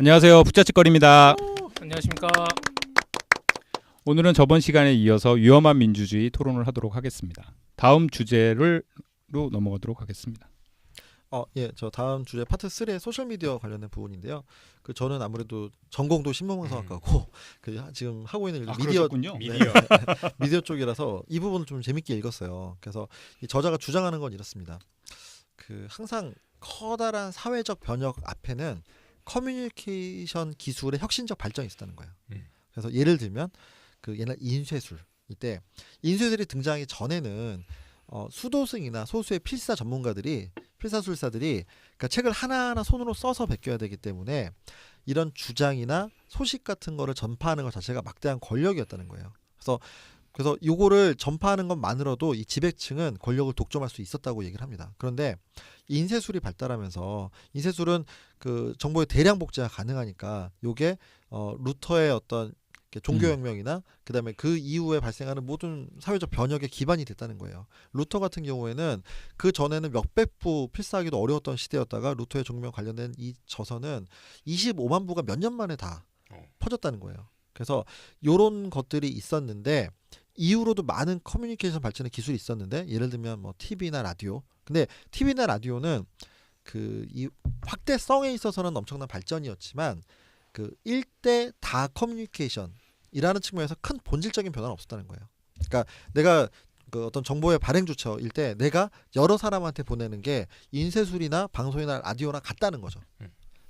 안녕하세요. 북자칙거리입니다. 안녕하십니까. 오늘은 저번 시간에 이어서 위험한 민주주의 토론을 하도록 하겠습니다. 다음 주제로 넘어가도록 하겠습니다. 저 다음 주제 파트 3의 소셜 미디어 관련된 부분인데요. 저는 아무래도 전공도 신문방송학과고 지금 하고 있는 일도 그러셨군요. 미디어 쪽이라서 이 부분을 좀 재밌게 읽었어요. 그래서 이 저자가 주장하는 건 이렇습니다. 항상 커다란 사회적 변혁 앞에는 커뮤니케이션 기술의 혁신적 발전이 있었다는 거예요. 그래서 예를 들면 옛날 인쇄술 이때 인쇄술이 등장하기 전에는 수도승이나 소수의 필사술사들이 그러니까 책을 하나하나 손으로 써서 베껴야 되기 때문에 이런 주장이나 소식 같은 거를 전파하는 것 자체가 막대한 권력이었다는 거예요. 그래서 요거를 전파하는 것만으로도 이 지배층은 권력을 독점할 수 있었다고 얘기를 합니다. 그런데 인쇄술이 발달하면서 인쇄술은 정보의 대량 복제가 가능하니까 요게 루터의 어떤 종교혁명이나 그다음에 그 이후에 발생하는 모든 사회적 변혁의 기반이 됐다는 거예요. 루터 같은 경우에는 그 전에는 몇백 부 필사하기도 어려웠던 시대였다가 루터의 종명 관련된 이 저서는 25만 부가 몇 년 만에 다 퍼졌다는 거예요. 그래서 요런 것들이 있었는데 이후로도 많은 커뮤니케이션 발전의 기술이 있었는데 예를 들면 뭐 TV나 라디오. 근데 TV나 라디오는 이 확대성에 있어서는 엄청난 발전이었지만 일대 다 커뮤니케이션이라는 측면에서 큰 본질적인 변화는 없었다는 거예요. 그러니까 내가 어떤 정보의 발행 주처일 때 내가 여러 사람한테 보내는 게 인쇄술이나 방송이나 라디오나 같다는 거죠.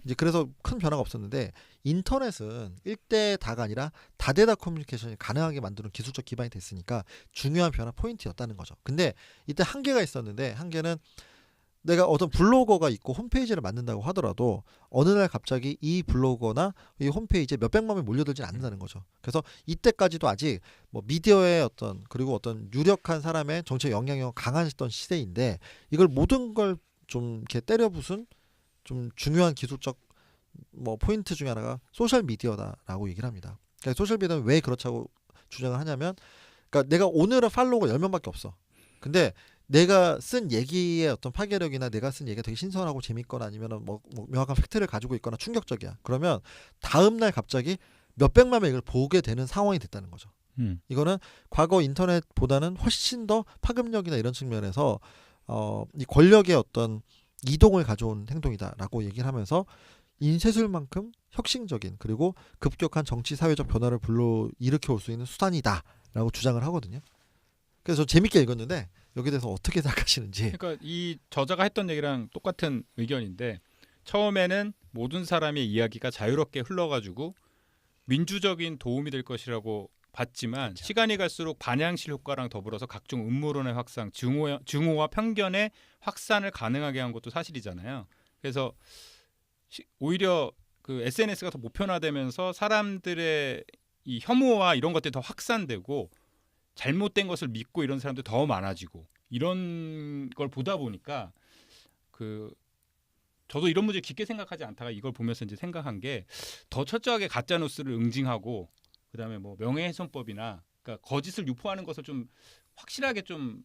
이제 그래서 큰 변화가 없었는데 인터넷은 일대 다가 아니라 다대다 커뮤니케이션이 가능하게 만드는 기술적 기반이 됐으니까 중요한 변화 포인트였다는 거죠. 근데 이때 한계가 있었는데 한계는 내가 어떤 블로거가 있고 홈페이지를 만든다고 하더라도 어느 날 갑자기 이 블로거나 이 홈페이지에 몇백만 명이 몰려들진 않는다는 거죠. 그래서 이때까지도 아직 뭐 미디어의 그리고 어떤 유력한 사람의 정치적 영향력이 강했던 시대인데 이걸 모든 걸 좀 이렇게 때려 부순 좀 중요한 기술적 포인트 중에 하나가 소셜 미디어다라고 얘기를 합니다. 그러니까 소셜 미디어는 왜 그렇다고 주장을 하냐면 그러니까 내가 오늘은 팔로워가 10명밖에 없어. 근데 내가 쓴 얘기의 어떤 파괴력이나 내가 쓴 얘기가 되게 신선하고 재밌거나 아니면 명확한 팩트를 가지고 있거나 충격적이야. 그러면 다음날 갑자기 몇백만 명이 이걸 보게 되는 상황이 됐다는 거죠. 이거는 과거 인터넷보다는 훨씬 더 파급력이나 이런 측면에서 이 권력의 어떤 이동을 가져온 행동이다라고 얘기를 하면서 인쇄술만큼 혁신적인 그리고 급격한 정치 사회적 변화를 불러일으켜 올 수 있는 수단이다라고 주장을 하거든요. 그래서 재밌게 읽었는데 여기에 대해서 어떻게 생각하시는지. 그러니까 이 저자가 했던 얘기랑 똑같은 의견인데 처음에는 모든 사람의 이야기가 자유롭게 흘러가지고 민주적인 도움이 될 것이라고 봤지만 그렇죠. 시간이 갈수록 반향실 효과랑 더불어서 각종 음모론의 확산, 증오와 편견의 확산을 가능하게 한 것도 사실이잖아요. 그래서 오히려 SNS가 더 보편화되면서 사람들의 이 혐오와 이런 것들이 더 확산되고 잘못된 것을 믿고 이런 사람들이 더 많아지고 이런 걸 보다 보니까 저도 이런 문제 깊게 생각하지 않다가 이걸 보면서 이제 생각한 게 더 철저하게 가짜 뉴스를 응징하고 그다음에 뭐 명예훼손법이나 그러니까 거짓을 유포하는 것을 좀 확실하게 좀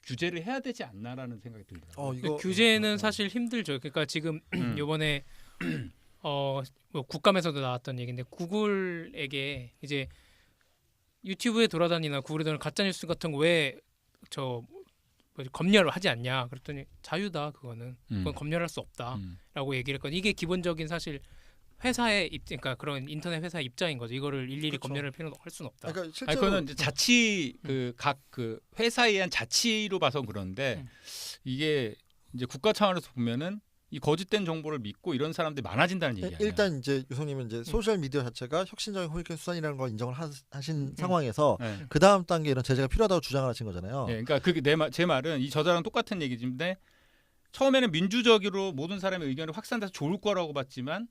규제를 해야 되지 않나라는 생각이 들더라고요. 규제는 사실 힘들죠. 그러니까 지금 이번에 뭐 국감에서도 나왔던 얘기인데 구글에게 이제 유튜브에 돌아다니나 구글에 돌아다니는 가짜 뉴스 같은 거 왜 검열을 하지 않냐? 그랬더니 자유다 그거는 그건 검열할 수 없다라고 얘기를 했거든요. 이게 기본적인 사실 회사의 그러니까 그런 인터넷 회사의 입장인 거죠. 이거를 일일이 그렇죠. 검열할 필요는 할 수는 없다. 그러니까 실제로 아니, 그거는 이제 자치 각 회사에 의한 자치로 봐서 그런데 이게 이제 국가 차원에서 보면은 이 거짓된 정보를 믿고 이런 사람들이 많아진다는 얘기예요. 일단 이제 유성님은 이제 소셜 미디어 자체가 혁신적인 커뮤니케이션 수단이라는 걸 인정을 하신 상황에서 네. 그 다음 단계 이런 제재가 필요하다고 주장을 하신 거잖아요. 네, 그러니까 제 말은 이 저자랑 똑같은 얘기인데 처음에는 민주적으로 모든 사람의 의견이 확산돼서 좋을 거라고 봤지만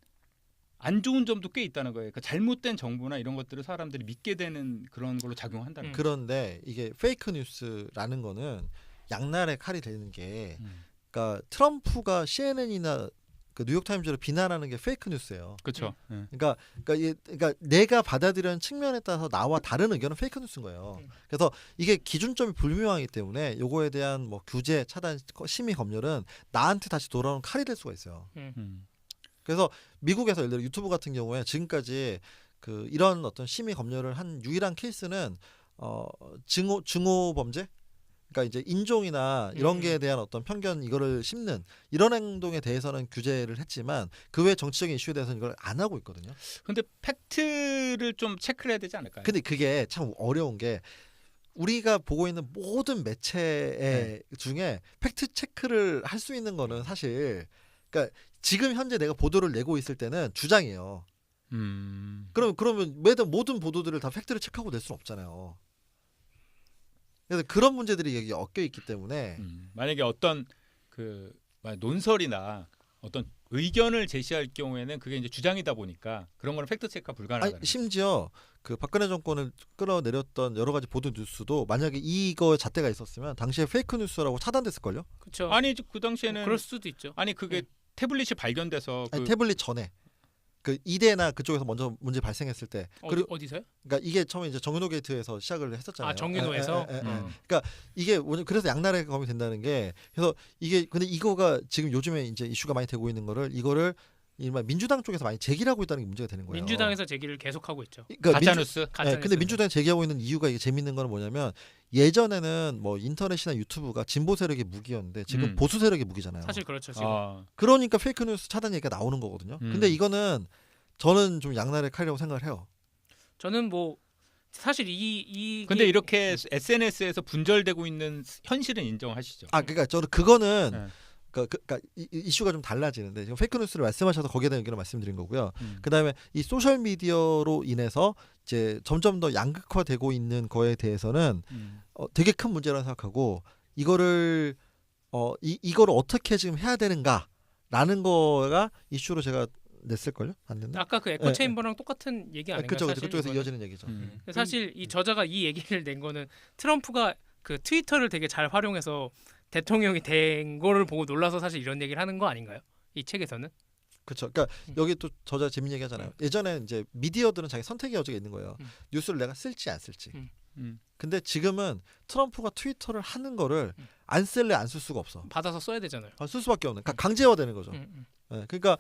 안 좋은 점도 꽤 있다는 거예요. 그러니까 잘못된 정보나 이런 것들을 사람들이 믿게 되는 그런 걸로 작용한다는 거예요. 그런데 이게 페이크 뉴스라는 거는 양날의 칼이 되는 게 그러니까 트럼프가 CNN이나 뉴욕타임즈를 비난하는 게 페이크 뉴스예요. 그렇죠. 그러니까 내가 받아들이는 측면에 따라서 나와 다른 의견은 페이크 뉴스인 거예요. 그래서 이게 기준점이 불명하기 때문에 요거에 대한 규제, 차단, 심의, 검열은 나한테 다시 돌아오는 칼이 될 수가 있어요. 그래서 미국에서 예를 들어 유튜브 같은 경우에 지금까지 그 이런 어떤 심의 검열을 한 유일한 케이스는 증오 범죄, 그러니까 이제 인종이나 이런 게에 대한 어떤 편견 이거를 심는 이런 행동에 대해서는 규제를 했지만 그 외 정치적인 이슈에 대해서는 이걸 안 하고 있거든요. 근데 팩트를 좀 체크를 해야 되지 않을까요? 근데 그게 참 어려운 게 우리가 보고 있는 모든 매체 중에 팩트 체크를 할 수 있는 거는 사실 그러니까 지금 현재 내가 보도를 내고 있을 때는 주장이에요. 그러면 매달 모든 보도들을 다 팩트를 체크하고 낼 수는 없잖아요. 그래서 그런 문제들이 여기 엮여 있기 때문에 만약에 어떤 그 논설이나 어떤 의견을 제시할 경우에는 그게 이제 주장이다 보니까 그런 거는 팩트 체크가 불가능하다. 아니, 심지어 그 박근혜 정권을 끌어내렸던 여러 가지 보도 뉴스도 만약에 이거 잣대가 있었으면 당시에 페이크 뉴스라고 차단됐을 걸요. 그렇죠. 아니 그 당시에는 그럴 수도 있죠. 아니 그게 태블릿이 발견돼서 아니, 그 태블릿 전에 그 이대나 그쪽에서 먼저 문제 발생했을 때 어디서요? 그러니까 이게 처음에 이제 정윤호 게이트에서 시작을 했었잖아요. 아 정윤호에서. 그러니까 이게 그래서 양날의 검이 된다는 게 그래서 이게 근데 이거가 지금 요즘에 이제 이슈가 많이 되고 있는 거를 이거를 이른바 민주당 쪽에서 많이 제기를 하고 있다는 게 문제가 되는 거예요. 민주당에서 제기를 계속하고 있죠. 그러니까 가짜 뉴스. 근데 민주당이 제기하고 있는 이유가 이게 재밌는 건 뭐냐면 예전에는 뭐 인터넷이나 유튜브가 진보 세력의 무기였는데 지금 보수 세력의 무기잖아요. 사실 그렇죠. 지금. 그러니까 페이크 뉴스 차단 얘기가 나오는 거거든요. 근데 이거는 저는 좀 양날의 칼이라고 생각을 해요. 저는 뭐 사실 이 근데 이렇게 SNS에서 분절되고 있는 현실은 인정하시죠? 그러니까 저는 그거는 네. 그러니까 이슈가 좀 달라지는데 지금 페이크 뉴스를 말씀하셔서 거기에 대한 의견을 말씀드린 거고요. 그다음에 이 소셜 미디어로 인해서 이제 점점 더 양극화되고 있는 거에 대해서는 되게 큰 문제라고 생각하고 이거를 이거를 어떻게 지금 해야 되는가라는 거가 이슈로 제가 냈을걸요? 안 냈나? 아까 그 에코 체인버랑 똑같은 얘기 아닌가요? 그렇죠. 사실 그쪽에서 이거는? 이어지는 얘기죠. 근데 사실 이 저자가 이 얘기를 낸 거는 트럼프가 그 트위터를 되게 잘 활용해서 대통령이 된 거를 보고 놀라서 사실 이런 얘기를 하는 거 아닌가요? 이 책에서는? 그렇죠. 그러니까 여기 또 저자 재밌는 얘기 하잖아요. 예전에 이제 미디어들은 자기 선택의 여지가 있는 거예요. 뉴스를 내가 쓸지 안 쓸지. 근데 지금은 트럼프가 트위터를 하는 거를 안 쓸래 안 쓸 수가 없어. 받아서 써야 되잖아요. 쓸 수밖에 없는. 그러니까 강제화되는 거죠. 네, 그러니까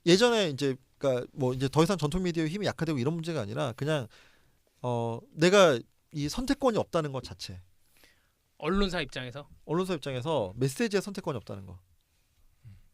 예전에 이제 그러니까 뭐 이제 더 이상 전통 미디어의 힘이 약화되고 이런 문제가 아니라 그냥 내가 이 선택권이 없다는 것 자체. 언론사 입장에서 메시지의 선택권이 없다는 거.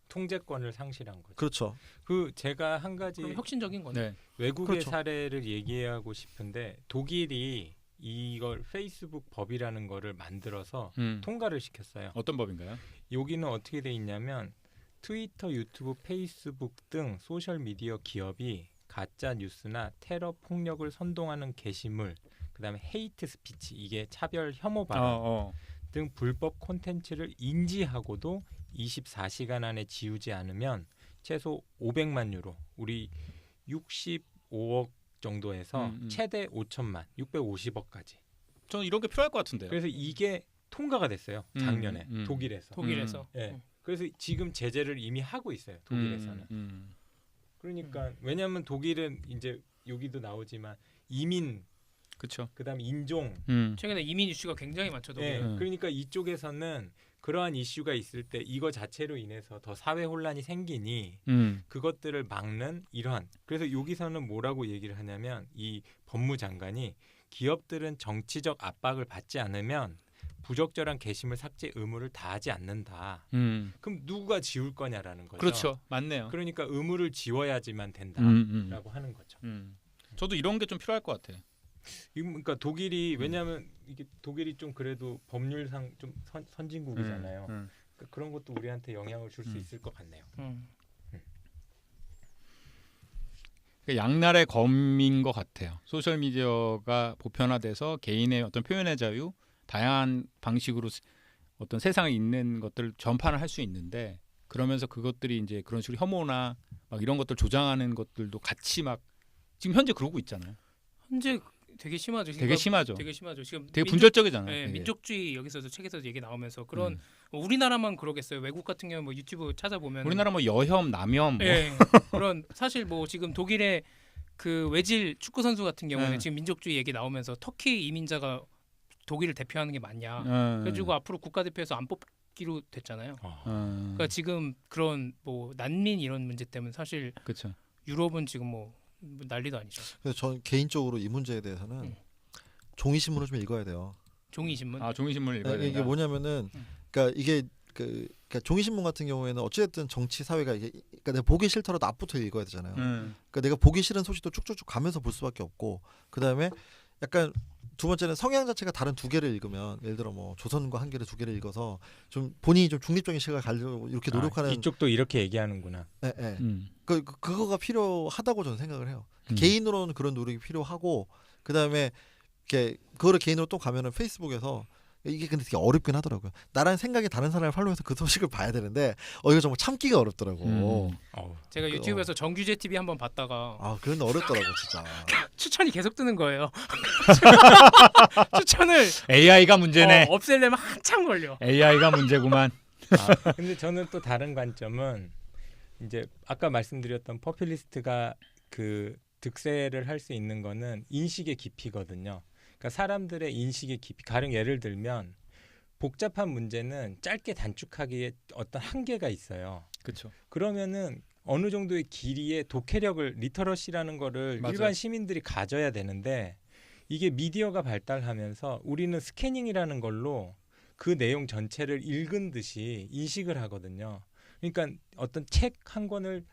통제권을 상실한 거죠. 그렇죠. 그 제가 한 가지 그럼 혁신적인 거네. 네. 외국의 그렇죠. 사례를 얘기하고 싶은데 독일이 이걸 페이스북 법이라는 거를 만들어서 통과를 시켰어요. 어떤 법인가요? 여기는 어떻게 돼 있냐면 트위터, 유튜브, 페이스북 등 소셜 미디어 기업이 가짜 뉴스나 테러 폭력을 선동하는 게시물, 그다음에 헤이트 스피치, 이게 차별 혐오 발언 등 불법 콘텐츠를 인지하고도 24시간 안에 지우지 않으면 최소 500만 유로, 우리 65억 정도에서 최대 5천만, 650억까지. 저는 이런 게 필요할 것 같은데요. 그래서 이게 통과가 됐어요. 작년에 독일에서. 네. 그래서 지금 제재를 이미 하고 있어요. 독일에서는. 그러니까 왜냐하면 독일은 이제 여기도 나오지만 이민, 그렇죠. 그다음 인종. 최근에 이민 이슈가 굉장히 많죠. 독일. 네. 그러니까 이쪽에서는 그러한 이슈가 있을 때 이거 자체로 인해서 더 사회 혼란이 생기니 그것들을 막는 이러한. 그래서 여기서는 뭐라고 얘기를 하냐면 이 법무장관이 기업들은 정치적 압박을 받지 않으면 부적절한 게시물 삭제 의무를 다하지 않는다. 그럼 누가 지울 거냐라는 거죠. 그렇죠. 맞네요. 그러니까 의무를 지워야지만 된다라고 하는 거죠. 저도 이런 게 좀 필요할 것 같아요. 그러니까 독일이 왜냐하면 이게 독일이 좀 그래도 법률상 좀 선진국이잖아요. 그러니까 그런 것도 우리한테 영향을 줄 수 있을 것 같네요. 양날의 검인 것 같아요. 소셜 미디어가 보편화돼서 개인의 어떤 표현의 자유, 다양한 방식으로 어떤 세상에 있는 것들을 전파를 할 수 있는데 그러면서 그것들이 이제 그런 식으로 혐오나 막 이런 것들 조장하는 것들도 같이 막 지금 현재 그러고 있잖아요. 현재 되게 심하죠. 되게 심하죠. 되게 심하죠. 지금 되게 분절적이잖아요. 네, 되게. 민족주의 여기서도 책에서도 얘기 나오면서 그런 우리나라만 그러겠어요. 외국 같은 경우 뭐 유튜브 찾아보면 우리나라 뭐 여혐, 남혐 뭐. 네, 그런 사실 뭐 지금 독일의 그 외질 축구 선수 같은 경우는 지금 민족주의 얘기 나오면서 터키 이민자가 독일을 대표하는 게 맞냐. 그래가지고 앞으로 국가대표에서 안 받기로 됐잖아요. 그러니까 그러니까 지금 그런 뭐 난민 이런 문제 때문에 사실 그렇죠. 유럽은 지금 뭐 난리도 아니죠. 그래서 전 개인적으로 이 문제에 대해서는 종이 신문을 좀 읽어야 돼요. 종이 신문. 아 종이 신문을 읽어야 이게 된다. 뭐냐면은 그러니까 이게 그러니까 종이 신문 같은 경우에는 어찌됐든 정치 사회가 이게 그러니까 내가 보기 싫더라도 앞부터 읽어야 되잖아요. 그러니까 내가 보기 싫은 소식도 쭉쭉쭉 가면서 볼 수밖에 없고 그다음에 약간 두 번째는 성향 자체가 다른 두 개를 읽으면 예를 들어 뭐 조선과 한겨레 두 개를 읽어서 좀 본인이 좀 중립적인 시각을 가지려고 이렇게 노력하는 이쪽도 이렇게 얘기하는구나. 예, 예. 그거가 필요하다고 저는 생각을 해요. 음. 개인으로는 그런 노력이 필요하고 그다음에 이렇게 그거를 개인으로 또 가면은 페이스북에서 이게 근데 되게 어렵긴 하더라고요. 나랑 생각이 다른 사람을 팔로우해서 그 소식을 봐야 되는데 이거 정말 참기가 어렵더라고. 어우. 제가 유튜브에서 정규제 TV 한번 봤다가 아 그런데 어렵더라고 진짜. 추천이 계속 뜨는 거예요. 추천을 AI가 문제네. 없애려면 한참 걸려. AI가 문제구만. 근데 저는 또 다른 관점은 이제 아까 말씀드렸던 퍼퓰리스트가 그 득세를 할 수 있는 거는 인식의 깊이거든요. 그러니까 사람들의 인식의 깊이. 가령 예를 들면 복잡한 문제는 짧게 단축하기에 어떤 한계가 있어요. 그렇죠. 그러면은 어느 정도의 길이의 독해력을 리터러시라는 거를 맞아요. 일반 시민들이 가져야 되는데 이게 미디어가 발달하면서 우리는 스캐닝이라는 걸로 그 내용 전체를 읽은 듯이 인식을 하거든요. 그러니까 어떤 책 한 권을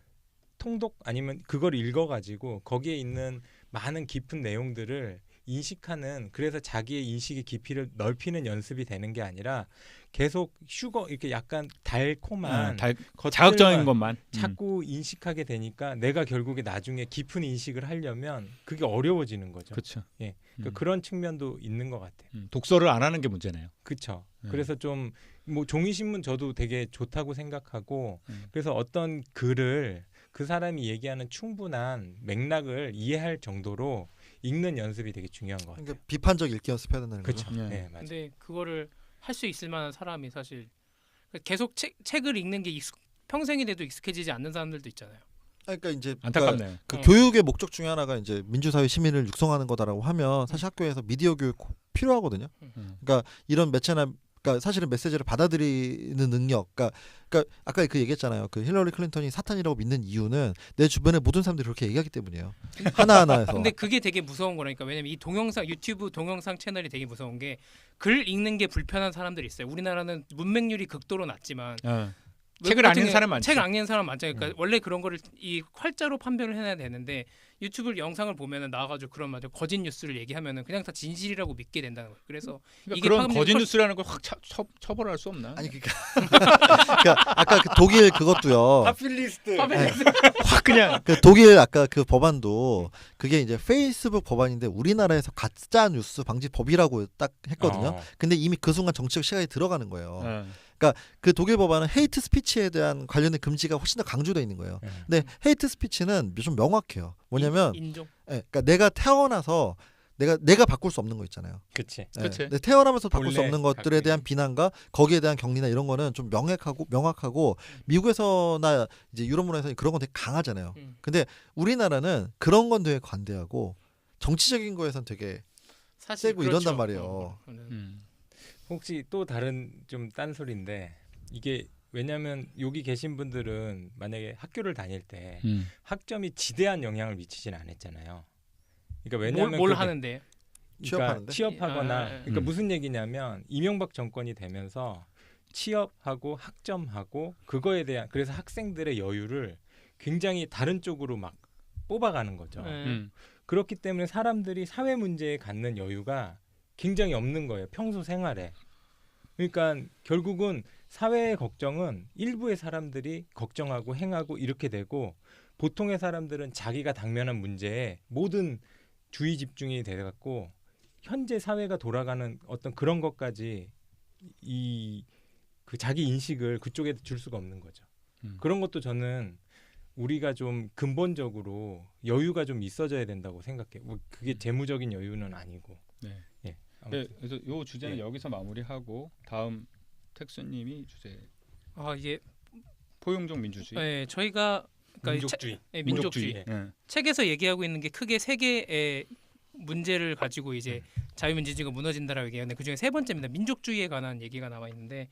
통독 아니면 그걸 읽어가지고 거기에 있는 많은 깊은 내용들을 인식하는 그래서 자기의 인식의 깊이를 넓히는 연습이 되는 게 아니라 계속 슈거 이렇게 약간 달콤한 자극적인 것만. 자꾸 인식하게 되니까 내가 결국에 나중에 깊은 인식을 하려면 그게 어려워지는 거죠. 그렇죠. 예, 그러니까 그런 측면도 있는 것 같아요. 독서를 안 하는 게 문제네요. 그렇죠. 그래서 좀 뭐 종이 신문 저도 되게 좋다고 생각하고 그래서 어떤 글을 그 사람이 얘기하는 충분한 맥락을 이해할 정도로 읽는 연습이 되게 중요한 것 같아요. 그러니까 비판적 읽기 연습해야 된다는 거죠. 그렇죠. 네. 네, 맞아요. 근데 그거를 할 수 있을 만한 사람이 사실 계속 책을 읽는 게 평생이 돼도 익숙해지지 않는 사람들도 있잖아요. 그러니까 이제 안타깝네요. 그 교육의 목적 중에 하나가 이제 민주사회 시민을 육성하는 거다라고 하면 사실 학교에서 미디어 교육 필요하거든요. 그러니까 이런 매체나 그러니까 사실은 메시지를 받아들이는 능력. 그러니까 아까 그 얘기했잖아요. 그 힐러리 클린턴이 사탄이라고 믿는 이유는 내 주변의 모든 사람들이 그렇게 얘기하기 때문이에요. 하나하나에서. 근데 그게 되게 무서운 거라니까. 왜냐면 이 동영상 유튜브 동영상 채널이 되게 무서운 게 글 읽는 게 불편한 사람들이 있어요. 우리나라는 문맹률이 극도로 낮지만 책을 안 읽는 사람 많죠. 책 안 읽는 사람 많죠. 그러니까 원래 그런 거를 이 활자로 판별을 해야 되는데 유튜브 영상을 보면은 나와가지고 그런 맞아 거짓 뉴스를 얘기하면은 그냥 다 진실이라고 믿게 된다는 거예요. 그래서 이게 그런 파급력이 거짓 훨- 뉴스라는 걸 확 처벌할 수 없나? 아니 그러니까 아까 그 독일 그것도요. 파퓰리스트. 확 그냥 그 독일 아까 그 법안도 그게 이제 페이스북 법안인데 우리나라에서 가짜 뉴스 방지 법이라고 딱 했거든요. 근데 이미 그 순간 정치적 시각이 들어가는 거예요. 그 독일 법안은 헤이트 스피치에 대한 관련된 금지가 훨씬 더 강조되어 있는 거예요. 근데 헤이트 스피치는 좀 명확해요. 뭐냐면 인종. 그러니까 내가 태어나서 내가 바꿀 수 없는 거 있잖아요. 그렇지. 그치. 내 태어나면서 바꿀 수 본래 없는 것들에 갖고 대한 비난과 거기에 대한 격리나 이런 거는 좀 명확하고 미국에서나 이제 유럽 문화에서는 그런 건 되게 강하잖아요. 근데 우리나라는 그런 건 되게 관대하고 정치적인 거에선 되게 사실 세고 이런단 그렇죠. 말이에요. 혹시 또 다른 좀 딴소리인데 이게 왜냐하면 여기 계신 분들은 만약에 학교를 다닐 때 학점이 지대한 영향을 미치진 않았잖아요. 그러니까 왜냐하면 뭘 그게- 하는데 취업하는데? 취업하거나 그러니까 음. 무슨 얘기냐면 이명박 정권이 되면서 취업하고 학점하고 그거에 대한 그래서 학생들의 여유를 굉장히 다른 쪽으로 막 뽑아가는 거죠. 그렇기 때문에 사람들이 사회 문제에 갖는 여유가 굉장히 없는 거예요. 평소 생활에. 그러니까 결국은 사회의 걱정은 일부의 사람들이 걱정하고 행하고 이렇게 되고 보통의 사람들은 자기가 당면한 문제에 모든 주의 집중이 돼갖고 현재 사회가 돌아가는 어떤 그런 것까지 그 자기 인식을 그쪽에 줄 수가 없는 거죠. 그런 것도 저는 우리가 좀 근본적으로 여유가 좀 있어져야 된다고 생각해요. 뭐 그게 재무적인 여유는 아니고. 네. 예. 네, 그래서 요 주제는 예. 여기서 마무리하고 다음 택수님이 주제 이게 포용적 민주주의. 네, 저희가 그러니까 민족주의. 민족주의. 네. 책에서 얘기하고 있는 게 크게 세 개의 문제를 가지고 이제 자유민주주의가 무너진다라고 얘기하는데 그중에 세 번째입니다. 민족주의에 관한 얘기가 나와 있는데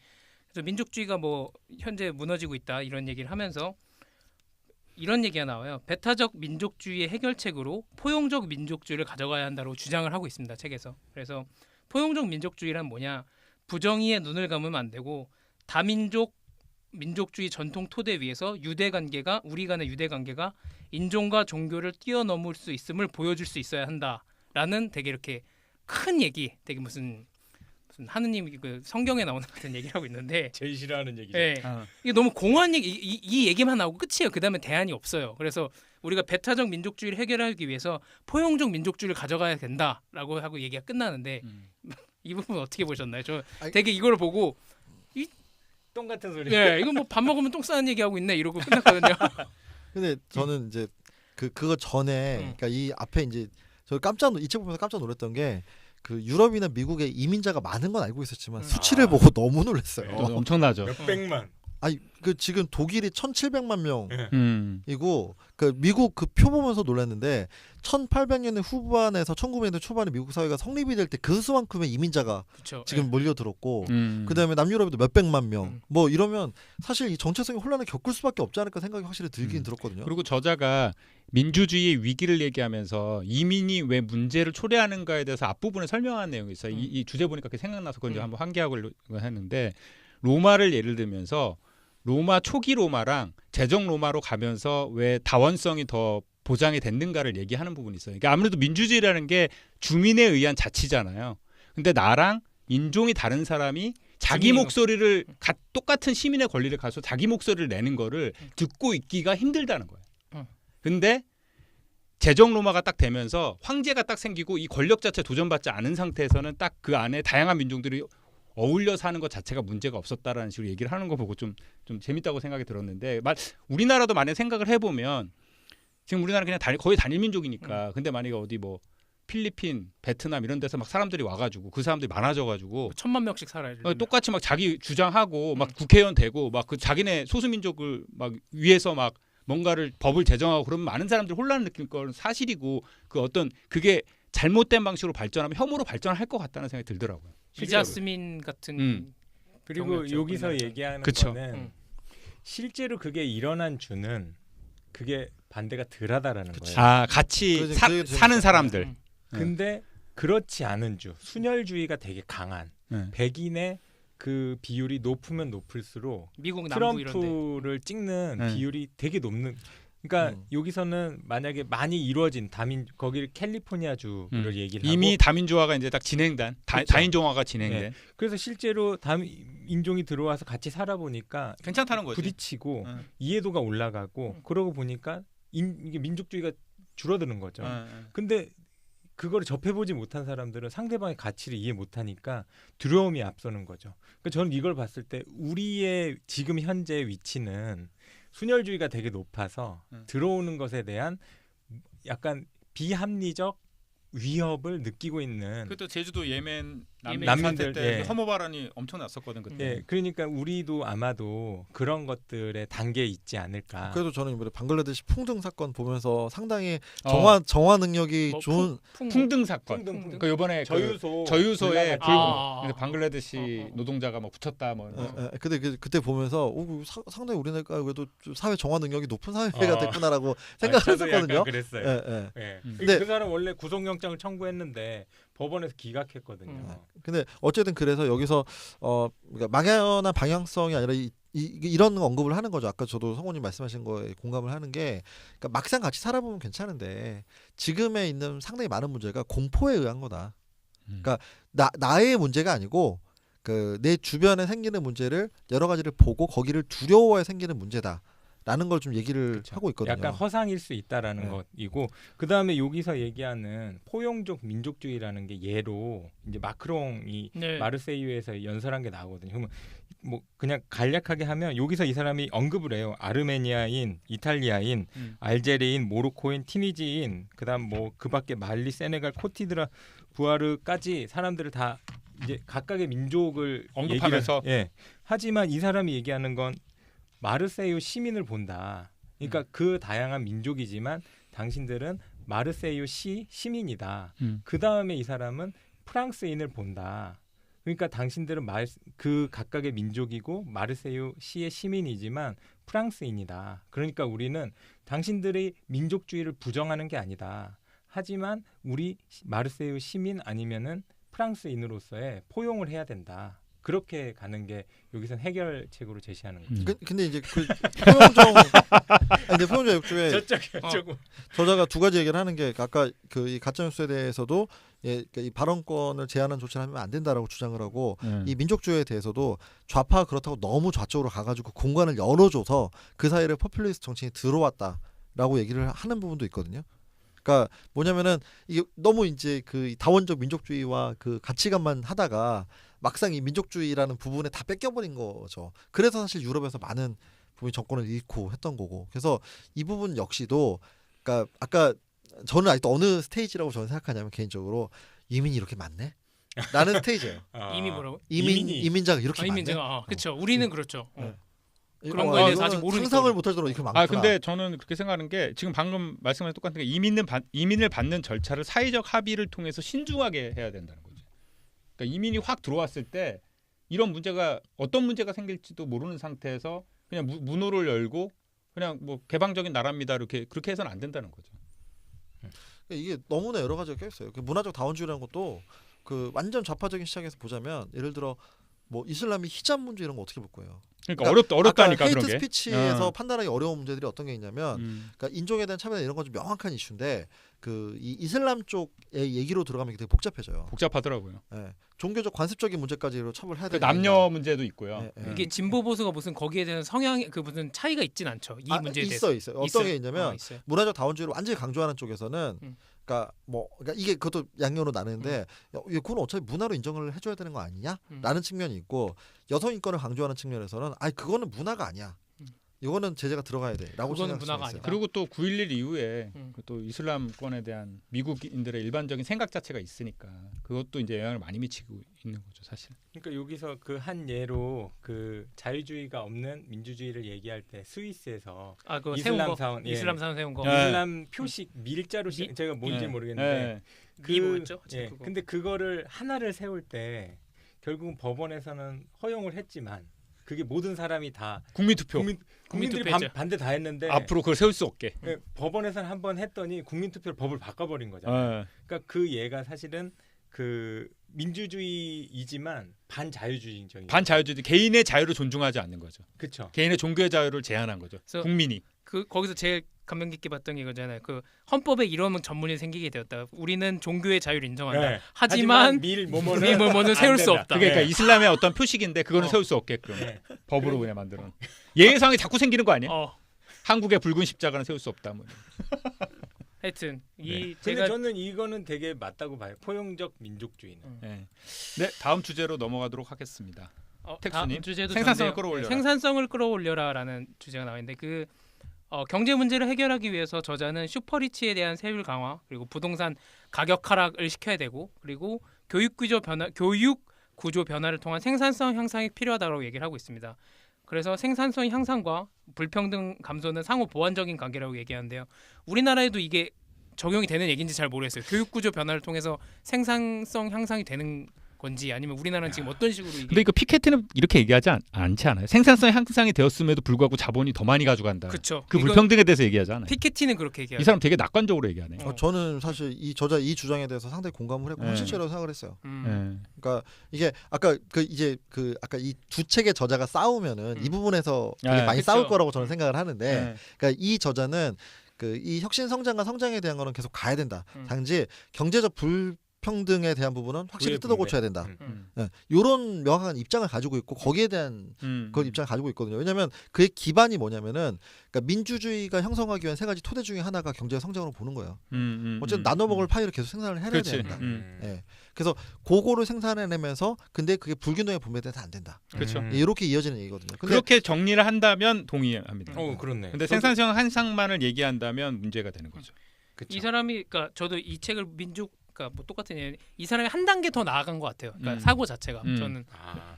그래서 민족주의가 뭐 현재 무너지고 있다 이런 얘기를 하면서 이런 얘기가 나와요. 배타적 민족주의의 해결책으로 포용적 민족주의를 가져가야 한다고 주장을 하고 있습니다. 책에서. 그래서 포용적 민족주의란 뭐냐? 부정의에 눈을 감으면 안 되고 다민족 민족주의 전통 토대 위에서 유대 관계가 우리 간의 유대 관계가 인종과 종교를 뛰어넘을 수 있음을 보여줄 수 있어야 한다라는 되게 이렇게 큰 얘기, 되게 무슨 하느님 그 성경에 나오는 같은 얘기를 하고 있는데 제일 싫어하는 얘기죠. 예. 이게 너무 공허한 얘기, 이 얘기만 나오고 끝이에요. 그 다음에 대안이 없어요. 그래서 우리가 배타적 민족주의를 해결하기 위해서 포용적 민족주의를 가져가야 된다라고 하고 얘기가 끝나는데 이 부분 어떻게 보셨나요? 저 되게 이걸 보고 똥 같은 소리. 네, 이거 뭐 밥 먹으면 똥 싸는 얘기 하고 있네 이러고 끝났거든요. 근데 저는 이제 그거 전에 그러니까 이 앞에 이제 저 이 책 보면서 깜짝 놀랐던 게 그 유럽이나 미국에 이민자가 많은 건 알고 있었지만 수치를 보고 너무 놀랐어요. 엄청나죠. 몇백만. 아니 그 지금 독일이 1,700만 예. 명이고 그 미국 그 표 보면서 놀랐는데 1800년대 후반에서 1900년대 초반에 미국 사회가 성립이 될 때 그 수만큼의 이민자가 그렇죠. 지금 몰려들었고 음. 그다음에 남유럽에도 몇백만 명 뭐 이러면 사실 이 정체성의 혼란을 겪을 수밖에 없지 않을까 생각이 확실히 들긴 들었거든요. 그리고 저자가 민주주의의 위기를 얘기하면서 이민이 왜 문제를 초래하는가에 대해서 앞부분에 설명한 내용이 있어요. 이 주제 보니까 그게 생각나서 그건 한번 환기하고 했는데 로마를 예를 들면서 로마 초기 로마랑 제정 로마로 가면서 왜 다원성이 더 보장이 됐는가를 얘기하는 부분이 있어요. 그러니까 아무래도 민주주의라는 게 주민에 의한 자치잖아요. 근데 나랑 인종이 다른 사람이 자기 목소리를 똑같은 시민의 권리를 가서 자기 목소리를 내는 거를 듣고 있기가 힘들다는 거예요. 근데 제정 로마가 딱 되면서 황제가 딱 생기고 이 권력 자체 도전받지 않은 상태에서는 딱 그 안에 다양한 민족들이 어울려 사는 것 자체가 문제가 없었다라는 식으로 얘기를 하는 거 보고 좀 재밌다고 생각이 들었는데 우리나라도 만약 생각을 해보면 지금 우리나라 그냥 거의 단일 민족이니까 근데 만약에 어디 뭐 필리핀, 베트남 이런 데서 막 사람들이 와가지고 그 사람들이 많아져가지고 1000만 명씩 살아요. 똑같이 막 자기 주장하고 막 국회의원 되고 막 그 자기네 소수민족을 막 위해서 막 뭔가를 법을 제정하고 그러면 많은 사람들이 혼란을 느낄 건 사실이고 그 어떤 그게 잘못된 방식으로 발전하면 혐오로 발전할 것 같다는 생각이 들더라고요. 비자스민 같은 그리고 경우였죠, 여기서 그날. 얘기하는 그쵸. 거는 실제로 그게 일어난 주는 그게 반대가 덜하다라는 거예요. 아 같이 그게 사는 재밌어요. 사람들. 근데 그렇지 않은 주, 순혈주의가 되게 강한 백인의 그 비율이 높으면 높을수록 미국 남부 이런데 트럼프를 찍는 네. 비율이 되게 높는. 그러니까 여기서는 만약에 많이 이루어진 거기를 캘리포니아주를 얘기를 이미 하고 다민주화가 이제 딱 진행된 그렇죠. 다인종화가 진행된. 네. 그래서 실제로 인종이 들어와서 같이 살아보니까 괜찮다는 거지. 부딪히고 이해도가 올라가고 그러고 보니까 이게 민족주의가 줄어드는 거죠. 근데 그거를 접해보지 못한 사람들은 상대방의 가치를 이해 못하니까 두려움이 앞서는 거죠. 그러니까 저는 이걸 봤을 때 우리의 지금 현재 위치는 순혈주의가 되게 높아서 들어오는 것에 대한 약간 비합리적 위협을 느끼고 있는. 그것도 제주도 예멘 난민들, 사태 때 예. 혐오 발언이 엄청 났었거든 그때. 예, 그러니까 우리도 아마도 그런 것들의 단계에 있지 않을까. 그래도 저는 이번에 방글라데시 풍등 사건 보면서 상당히 어. 정화 능력이 뭐 좋은 풍등 사건. 풍등. 그 이번에 불나가- 저유소에 아. 방글라데시 노동자가 뭐 붙였다 뭐. 근데 그때 보면서 상당히 우리나라가 그래도 좀 사회 정화 능력이 높은 사회가 어. 됐구나라고 생각을 저도 했었거든요. 약간 그랬어요. 예, 예. 예. 근데- 그 사람 원래 구속영장을 청구했는데 법원에서 기각했거든요. 근데 어쨌든 그래서 여기서 그러니까 막연한 방향성이 아니라 이런 언급을 하는 거죠. 아까 저도 성우님 말씀하신 거에 공감을 하는 게 그러니까 막상 같이 살아보면 괜찮은데 지금에 있는 상당히 많은 문제가 공포에 의한 거다. 그러니까 나의 문제가 아니고 그 내 주변에 생기는 문제를 여러 가지를 보고 거기를 두려워해 생기는 문제다. 라는 걸 좀 얘기를 그렇죠. 하고 있거든요. 약간 허상일 수 있다라는 네. 것이고 그 다음에 여기서 얘기하는 포용적 민족주의라는 게 예로 이제 마크롱이 네. 마르세유에서 연설한 게 나오거든요. 그러면 뭐 그냥 간략하게 하면 여기서 이 사람이 언급을 해요. 아르메니아인, 이탈리아인, 알제리인, 모로코인, 티니지인, 그다음 뭐 그밖에 말리, 세네갈, 코티드라, 부아르까지 사람들을 다 이제 각각의 민족을 언급하면서 예. 하지만 이 사람이 얘기하는 건 마르세유 시민을 본다. 그러니까 그 다양한 민족이지만 당신들은 마르세유 시민이다. 그 다음에 이 사람은 프랑스인을 본다. 그러니까 당신들은 그 각각의 민족이고 마르세유 시의 시민이지만 프랑스인이다. 그러니까 우리는 당신들의 민족주의를 부정하는 게 아니다. 하지만 우리 마르세유 시민 아니면은 프랑스인으로서의 포용을 해야 된다. 그렇게 가는 게 여기선 해결책으로 제시하는 거죠. 근데 이제 그 포용정 근데 포용정 역주에 저쪽 저자가 두 가지 얘기를 하는 게 아까 그 이 가짜뉴스에 대해서도 이 발언권을 제한하는 조치를 하면 안 된다라고 주장을 하고 이 민족주의에 대해서도 좌파가 그렇다고 너무 좌쪽으로 가가지고 공간을 열어줘서 그 사이를 포퓰리스트 정치인이 들어왔다라고 얘기를 하는 부분도 있거든요. 그러니까 뭐냐면은 이게 너무 이제 그 다원적 민족주의와 그 가치관만 하다가 막상 이 민족주의라는 부분에 다 뺏겨버린 거죠. 그래서 사실 유럽에서 많은 부분이 정권을 잃고 했던 거고. 그래서 이 부분 역시도 그러니까 아까 저는 아직도 어느 스테이지라고 저는 생각하냐면 개인적으로 이민이 이렇게 많네? 라는 스테이지예요. 이미 뭐라고? 이민자가 이렇게 많네? 이민자가 그렇죠. 우리는 그렇죠. 네. 그런 거에 대해서 아직 모르니까. 상상을 못할 정도로 이렇게 많구나. 근데 저는 그렇게 생각하는 게 지금 방금 말씀하신 똑같은 게 이민을 받는 절차를 사회적 합의를 통해서 신중하게 해야 된다는 거죠. 그러니까 이민이 확 들어왔을 때 이런 문제가 어떤 문제가 생길지도 모르는 상태에서 그냥 문호를 열고 그냥 뭐 개방적인 나라입니다 그렇게 해서는 안 된다는 거죠. 이게 너무나 여러 가지가 껴있어요. 그 문화적 다원주의라는 것도 그 완전 좌파적인 시각에서 보자면 예를 들어 뭐 이슬람이 히잡 문제 이런 거 어떻게 볼 거예요? 그러니까 어렵다니까 아까 그런 헤이트 게. 스피치에서 판단하기 어려운 문제들이 어떤 게 있냐면 그러니까 인종에 대한 차별이나 이런 건 좀 명확한 이슈인데 그 이 이슬람 쪽의 얘기로 들어가면 되게 복잡해져요. 복잡하더라고요. 예. 종교적 관습적인 문제까지로 처벌해야 그 되는 남녀 문제도 있고요. 예, 예. 이게 진보 보수가 무슨 거기에 대한 성향 그 무슨 차이가 있진 않죠. 이 문제에 대해서. 있어요. 어떤 게 있냐면 있어요. 문화적 다원주의를 완전히 강조하는 쪽에서는 그러니까 이게 그것도 양면으로 나누는데 그건 어차피 문화로 인정을 해줘야 되는 거 아니냐?라는 측면이 있고 여성 인권을 강조하는 측면에서는 그거는 문화가 아니야. 이거는 제재가 들어가야 돼라고 그거는 생각할 문화가 수 있어요. 아니다. 그리고 또 9.11 이후에 또 이슬람권에 대한 미국인들의 일반적인 생각 자체가 있으니까 그것도 이제 영향을 많이 미치고 있는 거죠, 사실. 그러니까 여기서 그 한 예로 그 자유주의가 없는 민주주의를 얘기할 때 스위스에서 그 이슬람 사원, 이슬람 사원 세운 거. 이슬람 표식 밀자로 제가 뭔지 예. 모르겠는데 미 뭐였죠? 그거. 근데 그거를 하나를 세울 때 결국은 법원에서는 허용을 했지만 그게 모든 사람이 다 국민투표. 국민들이 국민투표죠. 반대 다 했는데 앞으로 그걸 세울 수 없게. 법원에서는 한번 했더니 국민투표로 법을 바꿔버린 거잖아요. 예. 그러니까 그 예가 사실은 그 민주주의이지만 반자유주의적인 반자유주의 개인의 자유를 존중하지 않는 거죠. 그렇죠. 개인의 종교의 자유를 제한한 거죠. 그래서 국민이. 그 거기서 제일 감명 깊게 봤던 게 이거잖아요. 그 헌법에 이런 전문이 생기게 되었다. 우리는 종교의 자유를 인정한다. 네. 하지만 밀모모는 세울 수 없다. 그러니까 이슬람의 어떤 표식인데 그거는 세울 수 없게끔 법으로 그냥 만드는 예외상이 자꾸 생기는 거 아니에요? 한국의 붉은 십자가는 세울 수 없다. 뭐. 하여튼 근데 제가 저는 이거는 되게 맞다고 봐요. 포용적 민족주의는. 네, 다음 주제로 넘어가도록 하겠습니다. 택수님, 다음 주제도 생산성을 좋은데요. 끌어올려라. 생산성을 끌어올려라라는 주제가 나와 있는데 그 경제 문제를 해결하기 위해서 저자는 슈퍼리치에 대한 세율 강화 그리고 부동산 가격 하락을 시켜야 되고 그리고 교육 구조 변화를 통한 생산성 향상이 필요하다고 얘기를 하고 있습니다. 그래서 생산성 향상과 불평등 감소는 상호 보완적인 관계라고 얘기하는데요. 우리나라에도 이게 적용이 되는 얘기인지 잘 모르겠어요. 교육 구조 변화를 통해서 생산성 향상이 되는 건지 아니면 우리나라는 지금 어떤 식으로 이게 근데 이거 피케티는 이렇게 얘기하지 않지 않아요? 생산성 향상이 되었음에도 불구하고 자본이 더 많이 가져간다. 그렇죠. 그 불평등에 대해서 얘기하지 않아요? 피케티는 그렇게 얘기해요. 이 사람 되게 낙관적으로 얘기하네. 저는 사실 이 저자 이 주장에 대해서 상당히 공감을 했고 네. 현실적이라고 생각을 했어요. 그러니까 이게 아까 아까 이 두 책의 저자가 싸우면은 이 부분에서 되게 많이 그쵸. 싸울 거라고 저는 생각을 하는데 네. 그러니까 이 저자는 이 혁신 성장과 성장에 대한 거는 계속 가야 된다. 단지 경제적 불평등에 대한 부분은 확실히 뜯어 고쳐야 된다. 이런 명확한 입장을 가지고 있고 거기에 대한 그런 입장을 가지고 있거든요. 왜냐하면 그의 기반이 뭐냐면은 그러니까 민주주의가 형성하기 위한 세 가지 토대 중에 하나가 경제 성장으로 보는 거예요. 어쨌든 나눠 먹을 파이를 계속 생산을 해야 그렇지. 된다. 예. 그래서 그거를 생산해내면서 근데 그게 불균형에 분배돼서 안 된다. 그렇죠. 이렇게 이어지는 얘기거든요. 근데 그렇게 정리를 한다면 동의합니다. 그렇네. 근데 생산성 향상만을 얘기한다면 문제가 되는 거죠. 그쵸. 이 사람이 그러니까 저도 이 책을 그러니까 뭐 똑같은 이 사람이 한 단계 더 나아간 것 같아요. 그러니까 사고 자체가 저는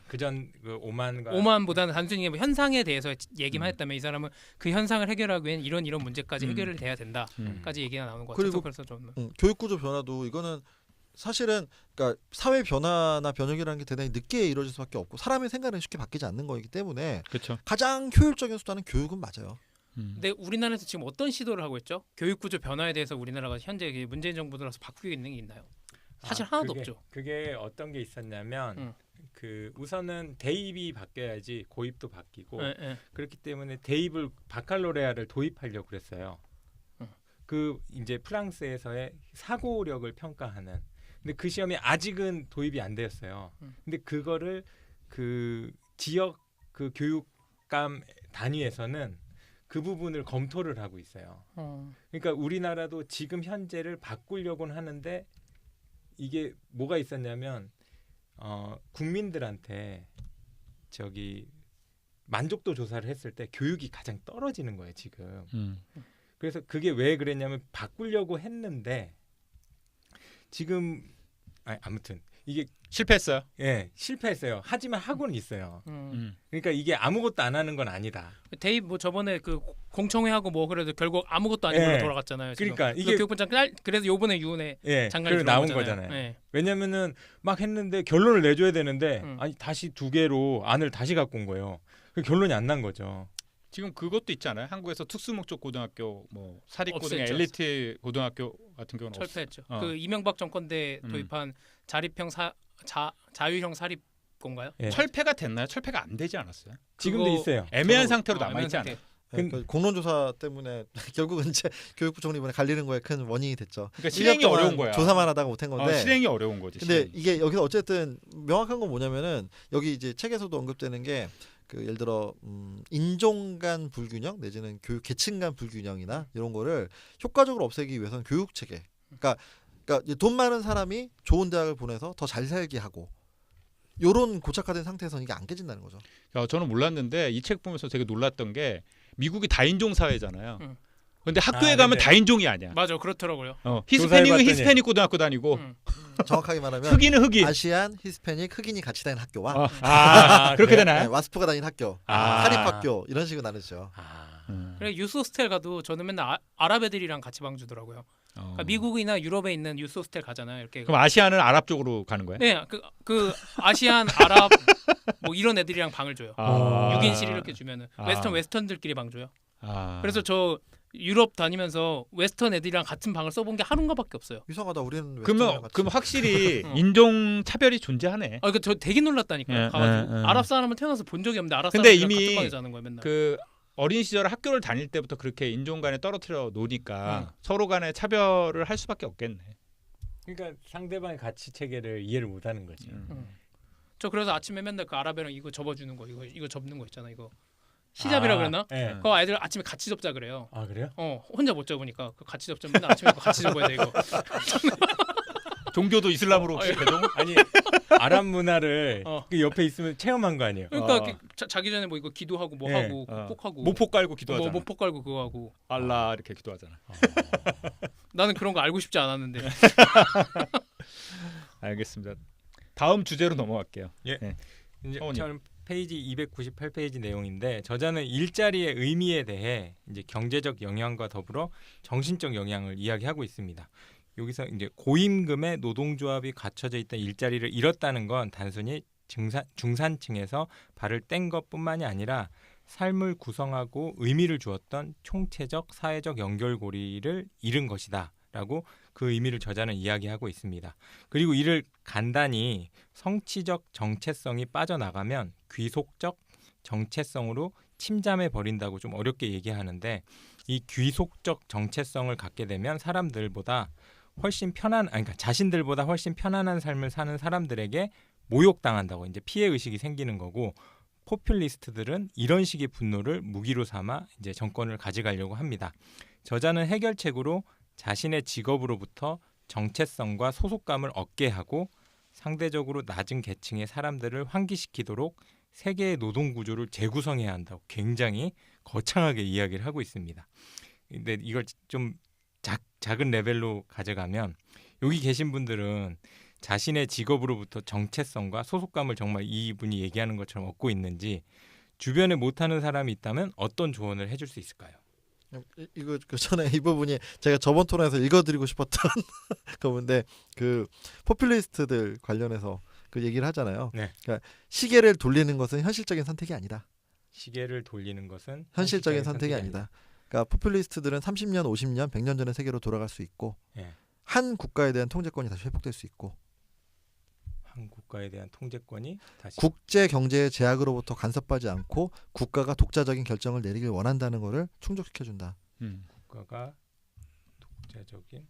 그전 그 오만과 오만보다는 단순히 뭐 현상에 대해서 얘기만 했다면 이 사람은 그 현상을 해결하기 위한 이런 문제까지 해결을 돼야 된다까지 얘기가 나오는 것 같아요. 그리고 그래서 좀 교육 구조 변화도 이거는 사실은 그러니까 사회 변화나 변혁이라는 게 대단히 늦게 이루어질 수밖에 없고 사람의 생각은 쉽게 바뀌지 않는 거이기 때문에 그렇죠. 가장 효율적인 수단은 교육은 맞아요. 근데 우리나라에서 지금 어떤 시도를 하고 있죠? 교육 구조 변화에 대해서 우리나라가 현재 문재인 정부 들어서 바꾸고 있는 게 있나요? 사실 하나도 없죠. 그게 어떤 게 있었냐면 그 우선은 대입이 바뀌어야지 고입도 바뀌고 예, 예. 그렇기 때문에 대입을 바칼로레아를 도입하려고 그랬어요. 그 이제 프랑스에서의 사고력을 평가하는. 근데 그 시험이 아직은 도입이 안 되었어요. 근데 그거를 그 지역 그 교육감 단위에서는 그 부분을 검토를 하고 있어요. 그러니까 우리나라도 지금 현재를 바꾸려고는 하는데 이게 뭐가 있었냐면 국민들한테 저기 만족도 조사를 했을 때 교육이 가장 떨어지는 거예요 지금. 그래서 그게 왜 그랬냐면 바꾸려고 했는데 지금 아무튼 이게 실패했어요. 예 실패했어요. 하지만 하고는 있어요. 그러니까 이게 아무것도 안 하는 건 아니다. 대입 뭐 저번에 그 공청회하고 뭐 그래도 결국 아무것도 아닌 걸로 예. 돌아갔잖아요. 지금. 그러니까 이게 교육부장 그래서 요번에 유은혜 예 장관이 그래서 나온 거잖아요. 예. 왜냐면은 막 했는데 결론을 내줘야 되는데 음. 아니 다시 두 개로 안을 다시 갖고 온 거예요. 그 결론이 안 난 거죠. 지금 그것도 있잖아요. 한국에서 특수목적 고등학교, 뭐 사립고등, 없앴죠. 엘리트 고등학교 같은 경우는 철폐했죠. 어. 그 이명박 정권 때 도입한 자립형 자유형 사립고인가요? 예. 철폐가 됐나요? 철폐가 안 되지 않았어요? 지금도 그거- 있어요. 애매한 저도- 상태로 어, 남아 있지 애매한 않아요? 그 공론조사 때문에 결국은 이제 교육부 총리 이번에 갈리는 거에 큰 원인이 됐죠. 그러니까 1년 실행이 동안 어려운 거야. 조사만 하다가 못한 건데. 실행이 어려운 거지. 근데 실행이. 이게 여기서 어쨌든 명확한 건 뭐냐면은 여기 이제 책에서도 언급되는 게 그 예를 들어 인종 간 불균형 내지는 교육 계층 간 불균형이나 이런 거를 효과적으로 없애기 위해서는 교육 체계. 그러니까 이제 돈 많은 사람이 좋은 대학을 보내서 더 잘 살게 하고 요런 고착화된 상태에서는 이게 안 깨진다는 거죠. 저는 몰랐는데 이 책 보면서 되게 놀랐던 게 미국이 다인종 사회잖아요. 응. 근데 학교에 아, 가면 네네. 다인종이 아니야. 맞아, 그렇더라고요. 히스패닉은 조사해봤더니. 히스패닉 고등학교 다니고 정확하게 말하면 흑인은 흑인. 아시안, 히스패닉, 흑인이 같이 다니는 학교와 그렇게 그래요? 되나요? 네, 와스프가 다니는 학교, 아. 사립학교 이런 식으로 나누죠. 그래 유스 호스텔 가도 저는 맨날 아랍 애들이랑 같이 방 주더라고요. 그러니까 미국이나 유럽에 있는 유스 호스텔 가잖아요. 이렇게. 그럼 아시아는 아랍 쪽으로 가는 거야? 네, 그 아시안, 아랍 뭐 이런 애들이랑 방을 줘요. 아. 6인실 이렇게 주면은 아. 웨스턴들끼리 방 줘요. 아. 그래서 저 유럽 다니면서 웨스턴 애들이랑 같은 방을 써본 게 하루인가밖에 없어요. 이상하다. 우리는 그러면 웨스턴이랑 같이. 확실히 어. 인종 차별이 존재하네. 저 되게 놀랐다니까요. 예, 가가지고 예, 예. 아랍 사람은 태어나서 본 적이 없는데 아랍 근데 사람이랑 이미 같은 방에 자는 거야 맨날. 그 어린 시절 학교를 다닐 때부터 그렇게 인종 간에 떨어뜨려 놓으니까 서로 간에 차별을 할 수밖에 없겠네. 그러니까 상대방의 가치 체계를 이해를 못하는 거죠. 저 그래서 아침에 맨날 그 아랍애랑 이거 접어주는 거 이거 접는 거 있잖아 이거 히잡이라 그랬나? 네. 그거 애들 아침에 같이 접자 그래요. 아 그래요? 혼자 못 접으니까 그 같이 접자 맨날 아침에 이거 같이 접어야 돼 이거. 종교도 이슬람으로 혹시 배동? 아니 아랍 문화를 그 옆에 있으면 체험한 거 아니에요? 그러니까 자기 전에 뭐 이거 기도하고 뭐 예. 하고 꼭 하고 모포 깔고 기도하잖아. 뭐 모포 깔고 그거 하고 알라 이렇게 기도하잖아. 나는 그런 거 알고 싶지 않았는데. 알겠습니다. 다음 주제로 넘어갈게요. 예. 네. 이제 어머니. 처음 페이지 298페이지 내용인데 저자는 일자리의 의미에 대해 이제 경제적 영향과 더불어 정신적 영향을 이야기하고 있습니다. 여기서 이제 고임금의 노동조합이 갖춰져 있던 일자리를 잃었다는 건 단순히 중산층에서 발을 뗀 것뿐만이 아니라 삶을 구성하고 의미를 주었던 총체적 사회적 연결고리를 잃은 것이다라고 그 의미를 저자는 이야기하고 있습니다. 그리고 이를 간단히 성취적 정체성이 빠져나가면 귀속적 정체성으로 침잠해 버린다고 좀 어렵게 얘기하는데 이 귀속적 정체성을 갖게 되면 사람들보다 훨씬 그러니까 자신들보다 훨씬 편안한 삶을 사는 사람들에게 모욕당한다고 이제 피해 의식이 생기는 거고 포퓰리스트들은 이런 식의 분노를 무기로 삼아 이제 정권을 가져가려고 합니다. 저자는 해결책으로 자신의 직업으로부터 정체성과 소속감을 얻게 하고 상대적으로 낮은 계층의 사람들을 환기시키도록 세계의 노동 구조를 재구성해야 한다고 굉장히 거창하게 이야기를 하고 있습니다. 근데 이걸 좀 작은 레벨로 가져가면 여기 계신 분들은 자신의 직업으로부터 정체성과 소속감을 정말 이분이 얘기하는 것처럼 얻고 있는지 주변에 못하는 사람이 있다면 어떤 조언을 해줄 수 있을까요? 이거 그 전에 이 부분이 제가 저번 토론에서 읽어드리고 싶었던 그건데 그 포퓰리스트들 관련해서 그 얘기를 하잖아요. 네. 그러니까 시계를 돌리는 것은 현실적인 선택이 아니다. 시계를 돌리는 것은 현실적인 선택이 아니다. 그러니까 포퓰리스트들은 30년, 50년, 100년 전의 세계로 돌아갈 수 있고 예. 한 국가에 대한 통제권이 다시 회복될 수 있고 한 국가에 대한 통제권이 다시 국제 경제의 제약으로부터 간섭받지 않고 국가가 독자적인 결정을 내리길 원한다는 것을 충족시켜 준다. 국가가 독자적인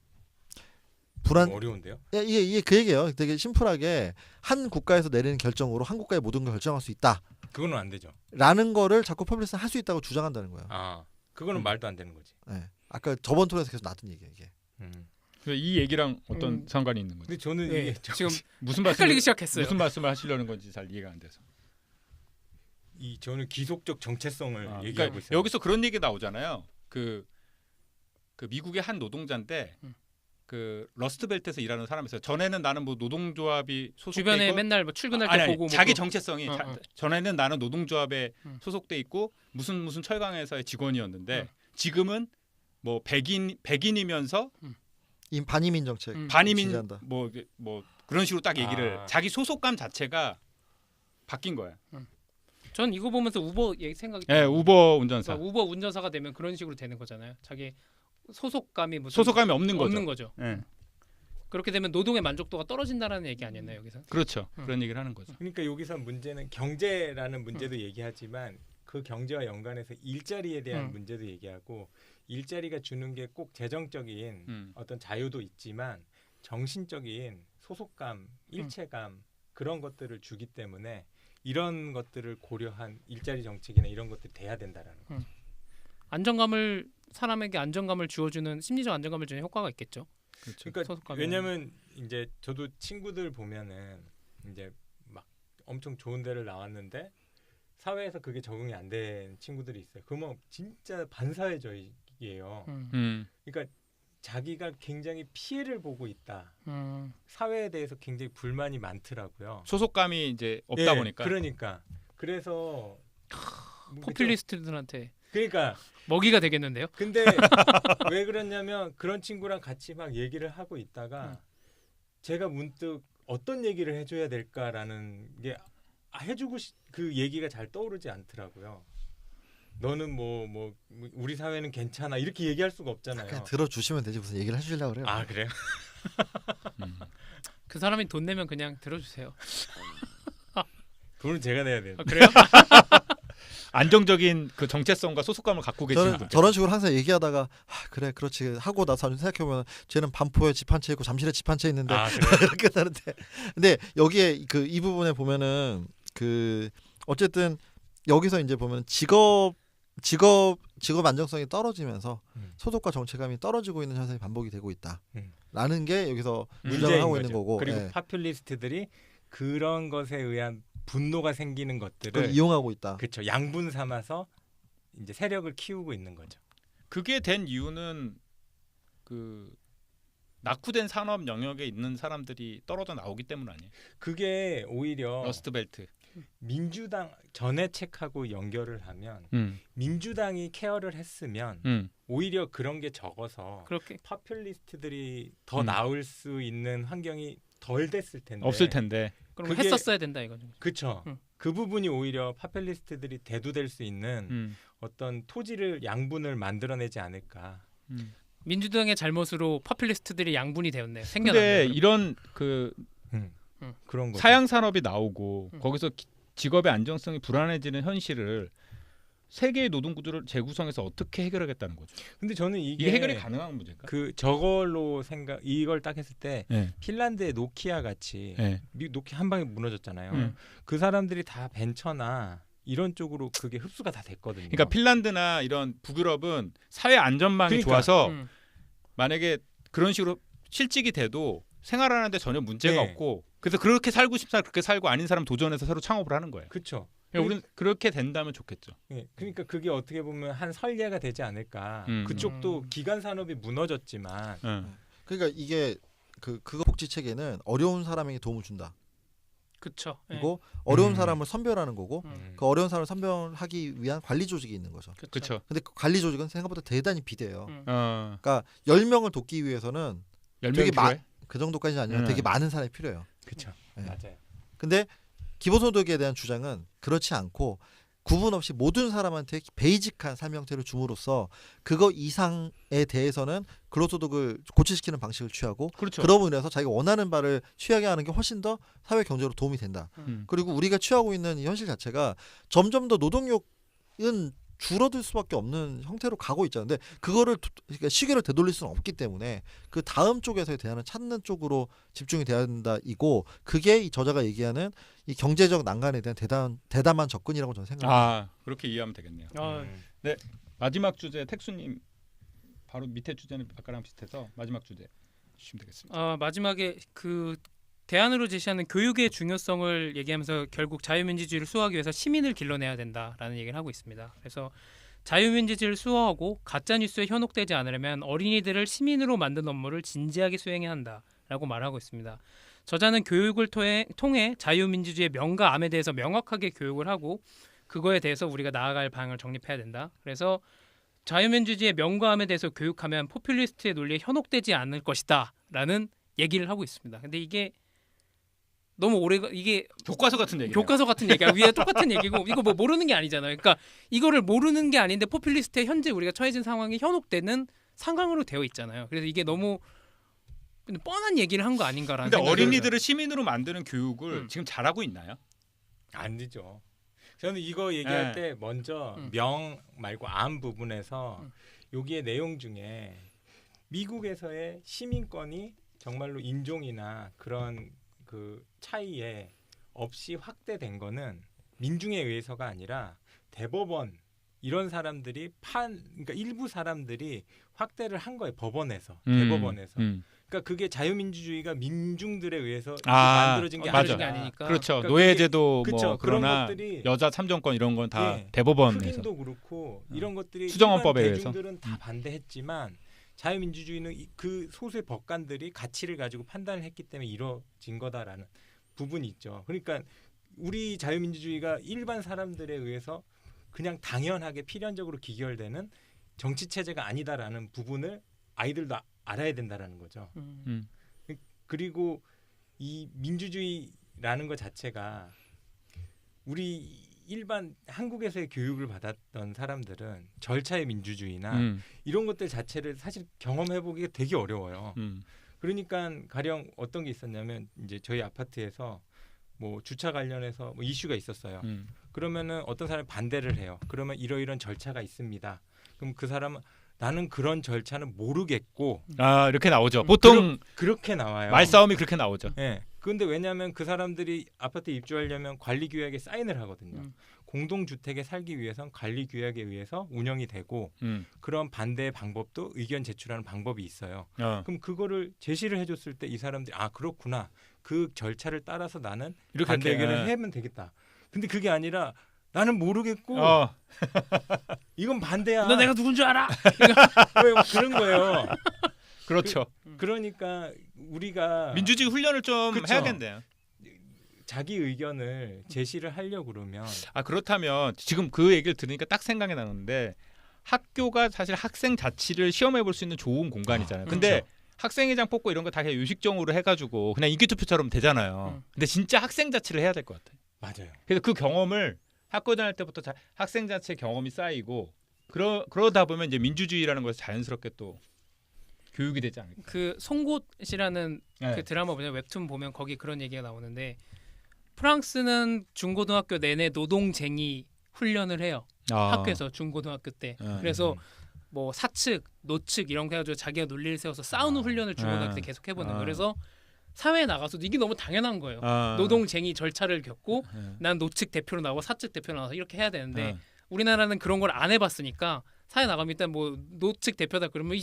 불안 어려운데요. 이게 그 얘기예요. 되게 심플하게 한 국가에서 내리는 결정으로 한 국가의 모든 걸 결정할 수 그거는 안 되죠. 있다라는 거를 자꾸 퍼블리스는 할 수 있다고 주장한다는 거예요. 아, 그거는 말도 안 되는 거지. 네. 아까 저번 토론에서 계속 나왔던 얘기예요. 이게. 그래서 이 얘기랑 어떤 상관이 있는 거죠? 근데 저는 네, 이게 지금 무슨 헷갈리기 시작했어요. 무슨 말씀을 하시려는 건지 잘 이해가 안 돼서. 저는 기속적 정체성을 그러니까 얘기하고 있어요. 여기서 그런 얘기 나오잖아요. 그 미국의 한 노동자인데 그 러스트벨트에서 일하는 사람이 있어요. 전에는 나는 뭐 노동조합이 소속돼 주변에 있고 맨날 뭐 출근할 때 아니, 보고 자기 뭐 정체성이 어, 어. 전에는 나는 노동조합에 음. 소속돼 있고 무슨 철강회사의 직원이었는데 지금은 뭐 백인이면서 반이민 정책 반이민 지지한다. 뭐 그런 식으로 딱 얘기를 아. 자기 소속감 자체가 바뀐 거야. 전 이거 보면서 우버 얘기 생각이 예, 우버 운전사. 그러니까 우버 운전사가 되면 그런 식으로 되는 거잖아요. 자기 소속감이 무슨 소속감이 없는 거죠. 없는 거죠. 예. 그렇게 되면 노동의 만족도가 떨어진다라는 얘기 아니었나요, 여기서? 그렇죠. 그런 얘기를 하는 거죠. 그러니까 여기서 문제는 경제라는 문제도 얘기하지만 그 경제와 연관해서 일자리에 대한 문제도 얘기하고 일자리가 주는 게 꼭 재정적인 어떤 자유도 있지만 정신적인 소속감, 일체감 그런 것들을 주기 때문에 이런 것들을 고려한 일자리 정책이나 이런 것들이 돼야 된다라는 거죠. 안정감을 사람에게 안정감을 주어주는 심리적 안정감을 주는 효과가 있겠죠. 그렇죠. 그러니까 소속감이. 왜냐면 이제 저도 친구들 보면은 이제 막 엄청 좋은 데를 나왔는데 사회에서 그게 적응이 안 된 친구들이 있어요. 그러면 진짜 반사회적이에요. 그러니까 자기가 굉장히 피해를 보고 있다. 사회에 대해서 굉장히 불만이 많더라고요. 소속감이 이제 없다 예, 보니까. 그러니까 그래서 포퓰리스트들한테 그러니까 먹이가 되겠는데요. 근데 왜 그랬냐면 그런 친구랑 같이 막 얘기를 하고 있다가 제가 문득 어떤 얘기를 해줘야 될까라는 게 해주고 그 얘기가 잘 떠오르지 않더라고요. 너는 뭐 우리 사회는 괜찮아 이렇게 얘기할 수가 없잖아요. 그냥 들어주시면 되지 무슨 얘기를 해주려고 그래요. 아 그래요? 그 사람이 돈 내면 그냥 들어주세요. 돈은 제가 내야 돼요. 아, 그래요? 안정적인 그 정체성과 소속감을 갖고 계시는 저는 분들. 저런 식으로 항상 얘기하다가 그래 그렇지 하고 나서 생각해보면 쟤는 반포에 집 한 채 있고 잠실에 집 한 채 있는데 아 그래요? 이렇게 사는데 근데 여기에 그 이 부분에 보면은 그 어쨌든 여기서 이제 보면 직업 안정성이 떨어지면서 소속과 정체감이 떨어지고 있는 현상이 반복이 되고 있다라는 게 여기서 주장을 하고 있는 거고 그리고 예. 파퓰리스트들이 그런 것에 의한 분노가 생기는 그걸 것들을 이용하고 있다. 그렇죠. 양분 삼아서 이제 세력을 키우고 있는 거죠. 그게 된 이유는 그 낙후된 산업 영역에 있는 사람들이 떨어져 나오기 때문 아니에요. 그게 오히려 러스트벨트. 민주당 전에 책하고 연결을 하면 민주당이 케어를 했으면 오히려 그런 게 적어서 그렇게 파퓰리스트들이 더 나올 수 있는 환경이 덜 됐을 텐데 없을 텐데. 그럼 그게- 했었어야 된다 이거죠. 그렇죠. 그 부분이 오히려 파퓰리스트들이 대두될 수 있는 어떤 토지를 양분을 만들어내지 않을까. 민주당의 잘못으로 포퓰리스트들이 양분이 되었네요. 근데 생겨났네요. 이런 그 그런 거. 사양 산업이 나오고 거기서 직업의 안정성이 불안해지는 현실을 세계의 노동 구조를 재구성해서 어떻게 해결하겠다는 거죠. 근데 저는 이게 이게 해결이 가능한 문제인가? 그 저걸로 이걸 딱 했을 때 네. 핀란드의 노키아 같이 네. 노키아 한 방에 무너졌잖아요. 그 사람들이 다 벤처나 이런 쪽으로 그게 흡수가 다 됐거든요. 그러니까 핀란드나 이런 북유럽은 사회 안전망이 그러니까. 좋아서 만약에 그런 식으로 실직이 돼도 생활하는데 전혀 문제가 네. 없고 그래서 그렇게 살고 싶다 그렇게 살고 아닌 사람 도전해서 새로 창업을 하는 거예요. 그렇죠. 그러니까 우리는 그렇게 된다면 좋겠죠. 예, 그러니까 그게 어떻게 보면 한 설례가 되지 않을까. 그쪽도 음. 기간 산업이 무너졌지만 응. 그러니까 이게 그거 복지 체계는 어려운 사람에게 도움을 준다. 그쵸. 예. 그리고 어려운 음. 사람을 선별하는 거고 그 어려운 사람을 선별하기 위한 관리 조직이 있는 거죠. 그렇죠. 근데 그 관리 조직은 생각보다 대단히 비대해요. 어. 그러니까 10명을 돕기 위해서는 10명이 되게 필요해? 그 정도까지는 아니면 되게 많은 사람이 필요해요. 그렇죠. 네. 맞아요. 근데 기본소득에 대한 주장은 그렇지 않고 구분 없이 모든 사람한테 베이직한 삶 형태를 줌으로써 그거 이상에 대해서는 근로소득을 고취시키는 방식을 취하고 그렇죠. 그러고 인해서 자기가 원하는 바를 취하게 하는 게 훨씬 더 사회 경제로 도움이 된다. 그리고 우리가 취하고 있는 이 현실 자체가 점점 더 노동력은 줄어들 수밖에 없는 형태로 가고 있잖아요. 근데 그거를 그러니까 시계를 되돌릴 수는 없기 때문에 그 다음 쪽에서의 대안을 찾는 쪽으로 집중이 돼야 된다이고 그게 이 저자가 얘기하는 이 경제적 난간에 대한 대담한 접근이라고 저는 생각합니다. 그렇게 이해하면 되겠네요. 음. 마지막 주제 택수님 바로 밑에 주제는 아까랑 비슷해서 마지막 주제 주시면 되겠습니다. 마지막에 그 대안으로 제시하는 교육의 중요성을 얘기하면서 결국 자유민주주의를 수호하기 위해서 시민을 길러내야 된다라는 얘기를 하고 있습니다. 그래서 자유민주주의를 수호하고 가짜뉴스에 현혹되지 않으려면 어린이들을 시민으로 만든 업무를 진지하게 수행해야 한다라고 말하고 있습니다. 저자는 교육을 통해 자유민주주의의 명과 암에 대해서 명확하게 교육을 하고 그거에 대해서 우리가 나아갈 방향을 정립해야 된다. 그래서 자유민주주의의 명과 암에 대해서 교육하면 포퓰리스트의 논리에 현혹되지 않을 것이다 라는 얘기를 하고 있습니다. 근데 이게 너무 이게 교과서 같은 얘기. 교과서 같은 얘기야. 위에 똑같은 얘기고 이거 뭐 모르는 게 아니잖아요. 그러니까 이거를 모르는 게 아닌데 포퓰리스트의 현재 우리가 처해진 상황에 현혹되는 상황으로 되어 있잖아요. 그래서 이게 너무 뻔한 얘기를 한 거 아닌가라는 근데 생각이 어린이들을 시민으로 만드는 교육을 음. 지금 잘하고 있나요? 안 되죠. 저는 이거 얘기할 네. 때 먼저 음. 명 말고 암 부분에서 음. 여기에 내용 중에 미국에서의 시민권이 정말로 인종이나 그런 그 차이에 없이 확대된 거는 민중에 의해서가 아니라 대법원 이런 사람들이 그러니까 일부 사람들이 확대를 한 거예요. 법원에서 대법원에서. 그러니까 그게 자유민주주의가 민중들에 의해서 만들어진 게 만들어진 아니라 게 아니니까. 그렇죠. 그러니까 노예제도 그게, 뭐 그쵸, 그런 그러나 것들이 여자 참정권 이런 건 다 예. 대법원에서. 흑인도 그렇고 이런 것들이 수정헌법에 일반 의해서. 대중들은 다 반대했지만 자유민주주의는 그 소수의 법관들이 가치를 가지고 판단을 했기 때문에 이루어진 거다라는 부분이 있죠. 그러니까 우리 자유민주주의가 일반 사람들에 의해서 그냥 당연하게 필연적으로 기결되는 정치 체제가 아니다라는 부분을 아이들도 알아야 된다라는 거죠. 그리고 이 민주주의라는 것 자체가 우리 일반 한국에서의 교육을 받았던 사람들은 절차의 민주주의나 이런 것들 자체를 사실 경험해보기가 되게 어려워요. 그러니까 가령 어떤 게 있었냐면 이제 저희 아파트에서 뭐 주차 관련해서 뭐 이슈가 있었어요. 그러면은 어떤 사람이 반대를 해요. 그러면 이러이런 절차가 있습니다. 그럼 그 사람은 나는 그런 절차는 모르겠고 이렇게 나오죠. 보통 그렇게 나와요. 말싸움이 그렇게 나오죠. 예. 그런데 왜냐하면 그 사람들이 아파트에 입주하려면 관리규약에 사인을 하거든요. 공동주택에 살기 위해선 관리규약에 의해서 운영이 되고 그런 반대의 방법도 의견 제출하는 방법이 있어요. 그럼 그거를 제시를 해줬을 때 이 사람들이 그렇구나. 그 절차를 따라서 나는 이렇게 반대 이렇게, 의견을 하면 되겠다. 근데 그게 아니라 나는 모르겠고 이건 반대야. 너 내가 누군 줄 알아? 왜 그런 거예요. 그렇죠. 그러니까 우리가 민주주의 훈련을 좀 그쵸. 해야겠네요. 자기 의견을 제시를 하려고 그러면 그렇다면 지금 그 얘기를 들으니까 딱 생각이 나는데 학교가 사실 학생 자치를 시험해 볼 수 있는 좋은 공간이잖아요. 근데 학생회장 뽑고 이런 거 다 그냥 요식적으로 해가지고 그냥 인기투표처럼 되잖아요. 근데 진짜 학생 자치를 해야 될 것 같아요. 맞아요. 그래서 그 경험을 학교 다닐 때부터 학생 자체 경험이 쌓이고 그러다 보면 이제 민주주의라는 것이 자연스럽게 또 교육이 되지 않을까. 그 송곳이라는 네. 그 드라마 보면 웹툰 보면 거기 그런 얘기가 나오는데 프랑스는 중고등학교 내내 노동쟁이 훈련을 해요. 학교에서 중고등학교 때. 그래서 뭐 사측, 노측 이런 거 해가지고 자기가 논리를 세워서 싸우는 훈련을 중고등학교 때 계속 해보는 거예요. 그래서 사회에 나가서도 이게 너무 당연한 거예요. 노동쟁이 절차를 겪고 난 노측 대표로 나오고 사측 대표로 나와서 이렇게 해야 되는데 우리나라는 그런 걸 안 해봤으니까 사회 나가면 일단 뭐 노측 대표다 그러면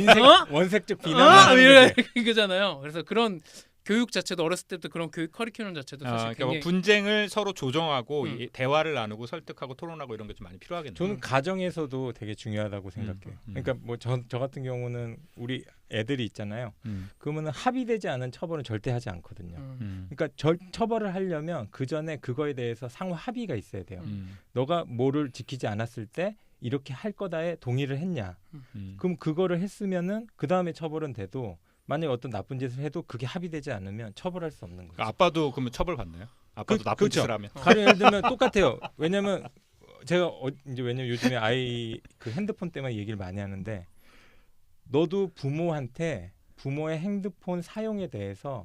인색 원색적 비난하는 이거잖아요. 그래서 그런 교육 자체도 어렸을 때부터 그런 교육 커리큘럼 자체도 사실 그러니까 뭐 굉장히 분쟁을 서로 조정하고 음. 이 대화를 나누고 설득하고 토론하고 이런 게 좀 많이 필요하겠네요. 저는 가정에서도 되게 중요하다고 생각해요. 음. 그러니까 뭐 저 같은 경우는 우리 애들이 있잖아요. 그러면은 합의되지 않은 처벌은 절대 하지 않거든요. 그러니까 처벌을 하려면 그 전에 그거에 대해서 상호 합의가 있어야 돼요. 너가 뭐를 지키지 않았을 때 이렇게 할 거다에 동의를 했냐? 그럼 그거를 했으면은 그 다음에 처벌은 돼도 만약에 어떤 나쁜 짓을 해도 그게 합의되지 않으면 처벌할 수 없는 거죠. 그러니까 아빠도 그러면 처벌 받나요? 아빠도 나쁜 그렇죠. 짓을 하면. 가령 예를 들면 똑같아요. 왜냐면 제가 이제 왜냐면 요즘에 아이 그 핸드폰 때문에 얘기를 많이 하는데 너도 부모한테 부모의 핸드폰 사용에 대해서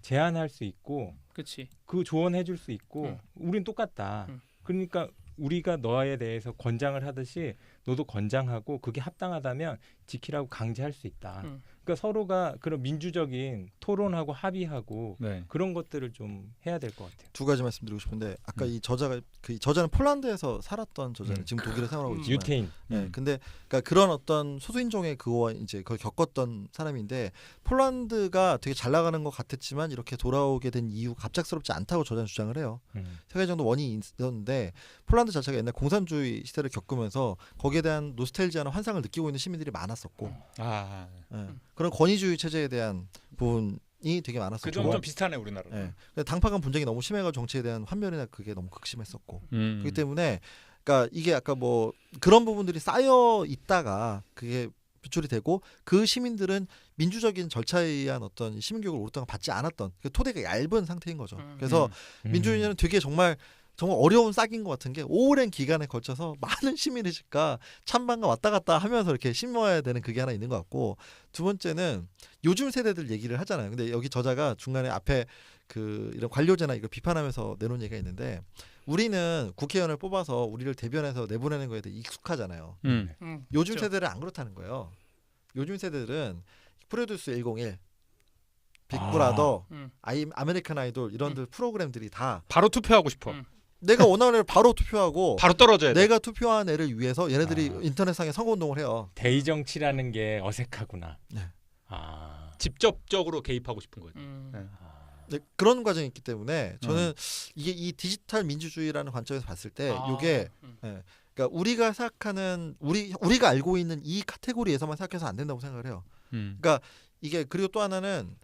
제한할 수 있고 그렇지. 그 조언해 줄 수 있고 우린 똑같다. 그러니까 우리가 너에 대해서 권장을 하듯이 너도 권장하고 그게 합당하다면 지키라고 강제할 수 있다. 그러니까 서로가 그런 민주적인 토론하고 합의하고 네. 그런 것들을 좀 해야 될 것 같아요. 두 가지 말씀드리고 싶은데 아까 이 저자가 이 저자는 폴란드에서 살았던 저자는 지금 독일에 생활하고 있지만 유태인. 네, 근데 그러니까 그런 어떤 소수인종의 그거와 이제 그걸 겪었던 사람인데 폴란드가 되게 잘 나가는 것 같았지만 이렇게 돌아오게 된 이유가 갑작스럽지 않다고 저자는 주장을 해요. 세 가지 정도 원인이 있었는데 폴란드 자체가 옛날 공산주의 시대를 겪으면서 거기에 대한 노스텔지아나 환상을 느끼고 있는 시민들이 많았었고 그런 권위주의 체제에 대한 부분이 되게 많았었고 그 점 좀 비슷하네 우리나라. 당파 간 분쟁이 너무 심해가지고 정치에 대한 환멸이나 그게 너무 극심했었고 그렇기 음. 때문에 그러니까 이게 아까 뭐 그런 부분들이 쌓여 있다가 그게 표출이 되고 그 시민들은 민주적인 절차에 의한 어떤 시민교육을 오랫동안 받지 않았던 그 토대가 얇은 상태인 거죠. 그래서 민주주의는 되게 정말 어려운 싹인 것 같은 게 오랜 기간에 걸쳐서 많은 시민의 집과 찬반과 왔다 갔다 하면서 이렇게 심어야 되는 그게 하나 있는 것 같고 두 번째는 요즘 세대들 얘기를 하잖아요. 근데 여기 저자가 중간에 앞에 그 이런 관료제나 이걸 비판하면서 내놓은 얘기가 있는데 우리는 국회의원을 뽑아서 우리를 대변해서 내보내는 거에 대해 익숙하잖아요. 요즘 그렇죠. 세대는 안 그렇다는 거예요. 요즘 세대들은 프로듀스 101, 빅브라더, 아메리칸 아이돌 이런들 프로그램들이 다 바로 투표하고 싶어. 내가 원하는 애를 바로 투표하고 바로 떨어져야 돼. 내가 투표한 애를 위해서 얘네들이 인터넷상에 선거운동을 해요. 대의 정치라는 게 어색하구나. 네. 직접적으로 개입하고 싶은 거죠. 네, 그런 과정이 있기 때문에 저는 이게 이 디지털 민주주의라는 관점에서 봤을 때 이게 그러니까 우리가 생각하는 우리가 알고 있는 이 카테고리에서만 생각해서 안 된다고 생각을 해요. 그러니까 이게 그리고 또 하나는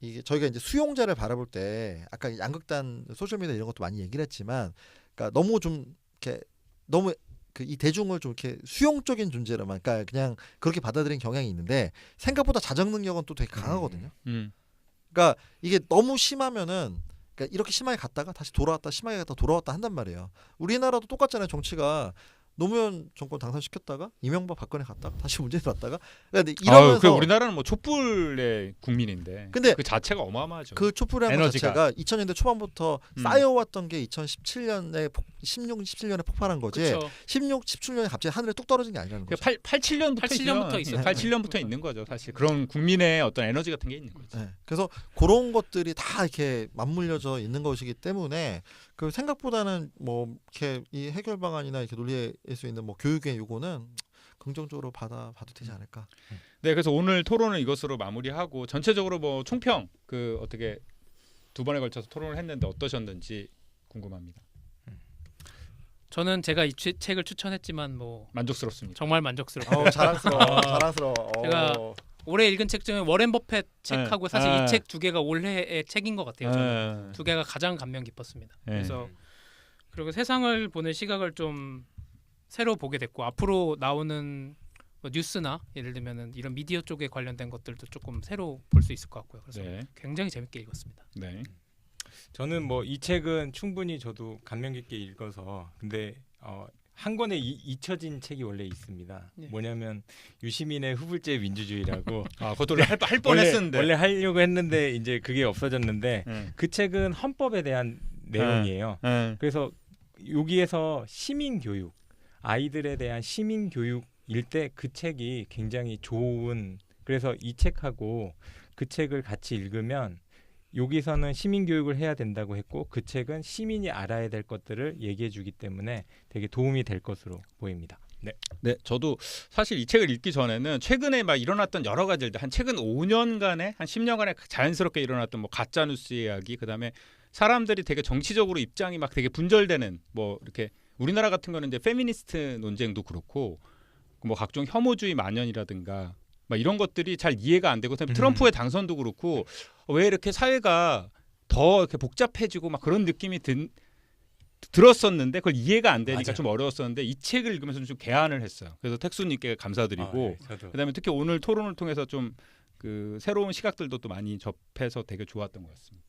이게 저희가 이제 수용자를 바라볼 때 아까 양극단 소셜미디어 이런 것도 많이 얘기를 했지만 그러니까 너무 좀 이렇게 너무 이 대중을 좀 이렇게 수용적인 존재로만 그러니까 그냥 그렇게 받아들이는 경향이 있는데 생각보다 자정 능력은 또 되게 강하거든요. 그러니까 이게 너무 심하면은 그러니까 이렇게 심하게 갔다가 다시 돌아왔다 심하게 갔다 돌아왔다 한단 말이에요. 우리나라도 똑같잖아요. 정치가 노무현 정권 당선시켰다가 이명박 박근혜 갔다가 다시 문재인 왔다가 그러니까 이러면서 그 우리나라는 뭐 촛불의 국민인데 근데 그 자체가 어마어마하죠. 그 촛불이라는 것 에너지가. 자체가 2000년대 초반부터 쌓여왔던 게 2017년에 17년에 폭발한 거지. 그렇죠. 16, 17년에 갑자기 하늘에 뚝 떨어진 게 아니라는 거죠. 87년부터 87년부터 있어요. 87년부터 있는 거죠. 사실 그런 국민의 어떤 에너지 같은 게 있는 거죠. 네. 그래서 그런 것들이 다 이렇게 맞물려져 있는 것이기 때문에 그 생각보다는 뭐 이렇게 이 해결 방안이나 이렇게 논리할 수 있는 뭐 교육의 요구는 긍정적으로 받아봐도 되지 않을까. 네, 그래서 오늘 토론은 이것으로 마무리하고 전체적으로 뭐 총평 그 어떻게 두 번에 걸쳐서 토론을 했는데 어떠셨는지 궁금합니다. 저는 제가 이 책을 추천했지만 뭐 만족스럽습니다. 정말 만족스럽고 자랑스러워. 자랑스러워. 제가 올해 읽은 책 중에 워렌 버펫 책하고 사실 네. 이 책 두 개가 올해의 책인 것 같아요. 저는 두 개가 가장 감명 깊었습니다. 네. 그래서 그리고 세상을 보는 시각을 좀 새로 보게 됐고 앞으로 나오는 뭐 뉴스나 예를 들면은 이런 미디어 쪽에 관련된 것들도 조금 새로 볼 수 있을 것 같고요. 그래서 네. 굉장히 재밌게 읽었습니다. 네. 저는 뭐 이 책은 충분히 저도 감명 깊게 읽어서 근데 한 권에 잊혀진 책이 원래 있습니다. 네. 뭐냐면 유시민의 후불제 민주주의라고 그것도 할 뻔했었는데 원래 하려고 했는데 이제 그게 없어졌는데 그 책은 헌법에 대한 내용이에요. 그래서 여기에서 시민 교육, 아이들에 대한 시민 교육일 때 그 책이 굉장히 좋은 그래서 이 책하고 그 책을 같이 읽으면 여기서는 시민 교육을 해야 된다고 했고 그 책은 시민이 알아야 될 것들을 얘기해 주기 때문에 되게 도움이 될 것으로 보입니다. 네, 저도 사실 이 책을 읽기 전에는 최근에 막 일어났던 여러 가지 일들, 한 최근 5년간에 한 10년간에 자연스럽게 일어났던 뭐 가짜 뉴스 이야기, 그다음에 사람들이 되게 정치적으로 입장이 막 되게 분절되는 뭐 이렇게 우리나라 같은 거는 이제 페미니스트 논쟁도 그렇고 뭐 각종 혐오주의 만연이라든가 막 이런 것들이 잘 이해가 안 되고 트럼프의 당선도 그렇고 왜 이렇게 사회가 더 이렇게 복잡해지고 막 그런 느낌이 들었었는데 그걸 이해가 안 되니까 맞아요. 좀 어려웠었는데 이 책을 읽으면서 좀 개안을 했어요. 그래서 택수님께 감사드리고 네, 저도. 그다음에 특히 오늘 토론을 통해서 좀 그 새로운 시각들도 또 많이 접해서 되게 좋았던 것 같습니다.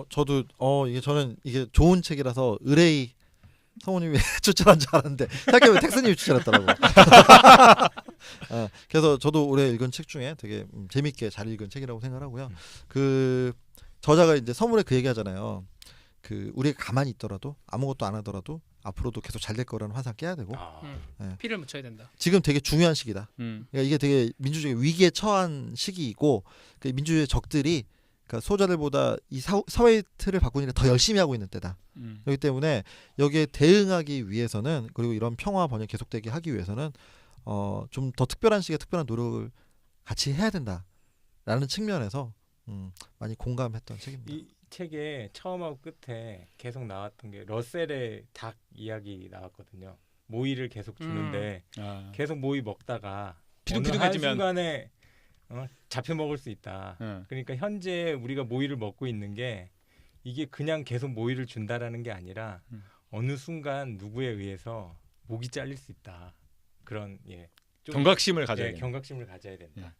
저도 이게 저는 이게 좋은 책이라서 의뢰이 성우님이 추천한 줄 알았는데 생각해보면 텍스님이 추천했더라고. 그래서 저도 올해 읽은 책 중에 되게 재밌게 잘 읽은 책이라고 생각하고요. 그 저자가 이제 서문에 그 얘기하잖아요. 그 우리가 가만히 있더라도 아무것도 안 하더라도 앞으로도 계속 잘 될 거라는 환상 깨야 되고 피를 묻혀야 된다. 지금 되게 중요한 시기다. 그러니까 이게 되게 민주주의 위기에 처한 시기이고 그 민주주의 적들이 그러니까 소자들보다 이 사회 틀을 바꾸니까 더 열심히 하고 있는 때다. 그렇기 때문에 여기에 대응하기 위해서는 그리고 이런 평화 번영 계속되게 하기 위해서는 좀 더 특별한 시기에 특별한 노력을 같이 해야 된다라는 측면에서 많이 공감했던 책입니다. 이 책의 처음하고 끝에 계속 나왔던 게 러셀의 닭 이야기 나왔거든요. 모이를 계속 주는데 계속 모이 먹다가 비둥비둥해지면 한순간에 잡혀 먹을 수 있다. 그러니까 현재 우리가 모이를 먹고 있는 게 이게 그냥 계속 모이를 준다라는 게 아니라 어느 순간 누구에 의해서 목이 잘릴 수 있다. 그런 좀, 경각심을 가져야 된다. 경각심을 가져야 된다.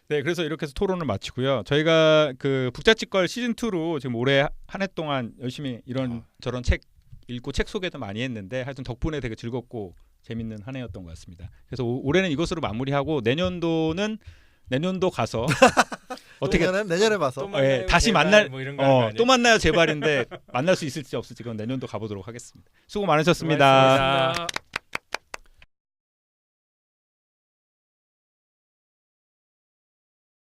네, 그래서 이렇게 해서 토론을 마치고요. 저희가 그 북자치걸 시즌 2로 지금 올해 한 해 동안 열심히 이런 저런 책 읽고 책 소개도 많이 했는데 하여튼 덕분에 되게 즐겁고 재밌는 한 해였던 것 같습니다. 그래서 올해는 이것으로 마무리하고 내년도는 내년도 가서 어떻게 내년에 봐서 또 만나요, 다시 제발, 만날 뭐 이런 거 하는 거 아니에요? 또 만나요 제발인데 만날 수 있을지 없을지 그건 내년도 가보도록 하겠습니다. 수고 많으셨습니다. 수고하셨습니다. 고맙습니다.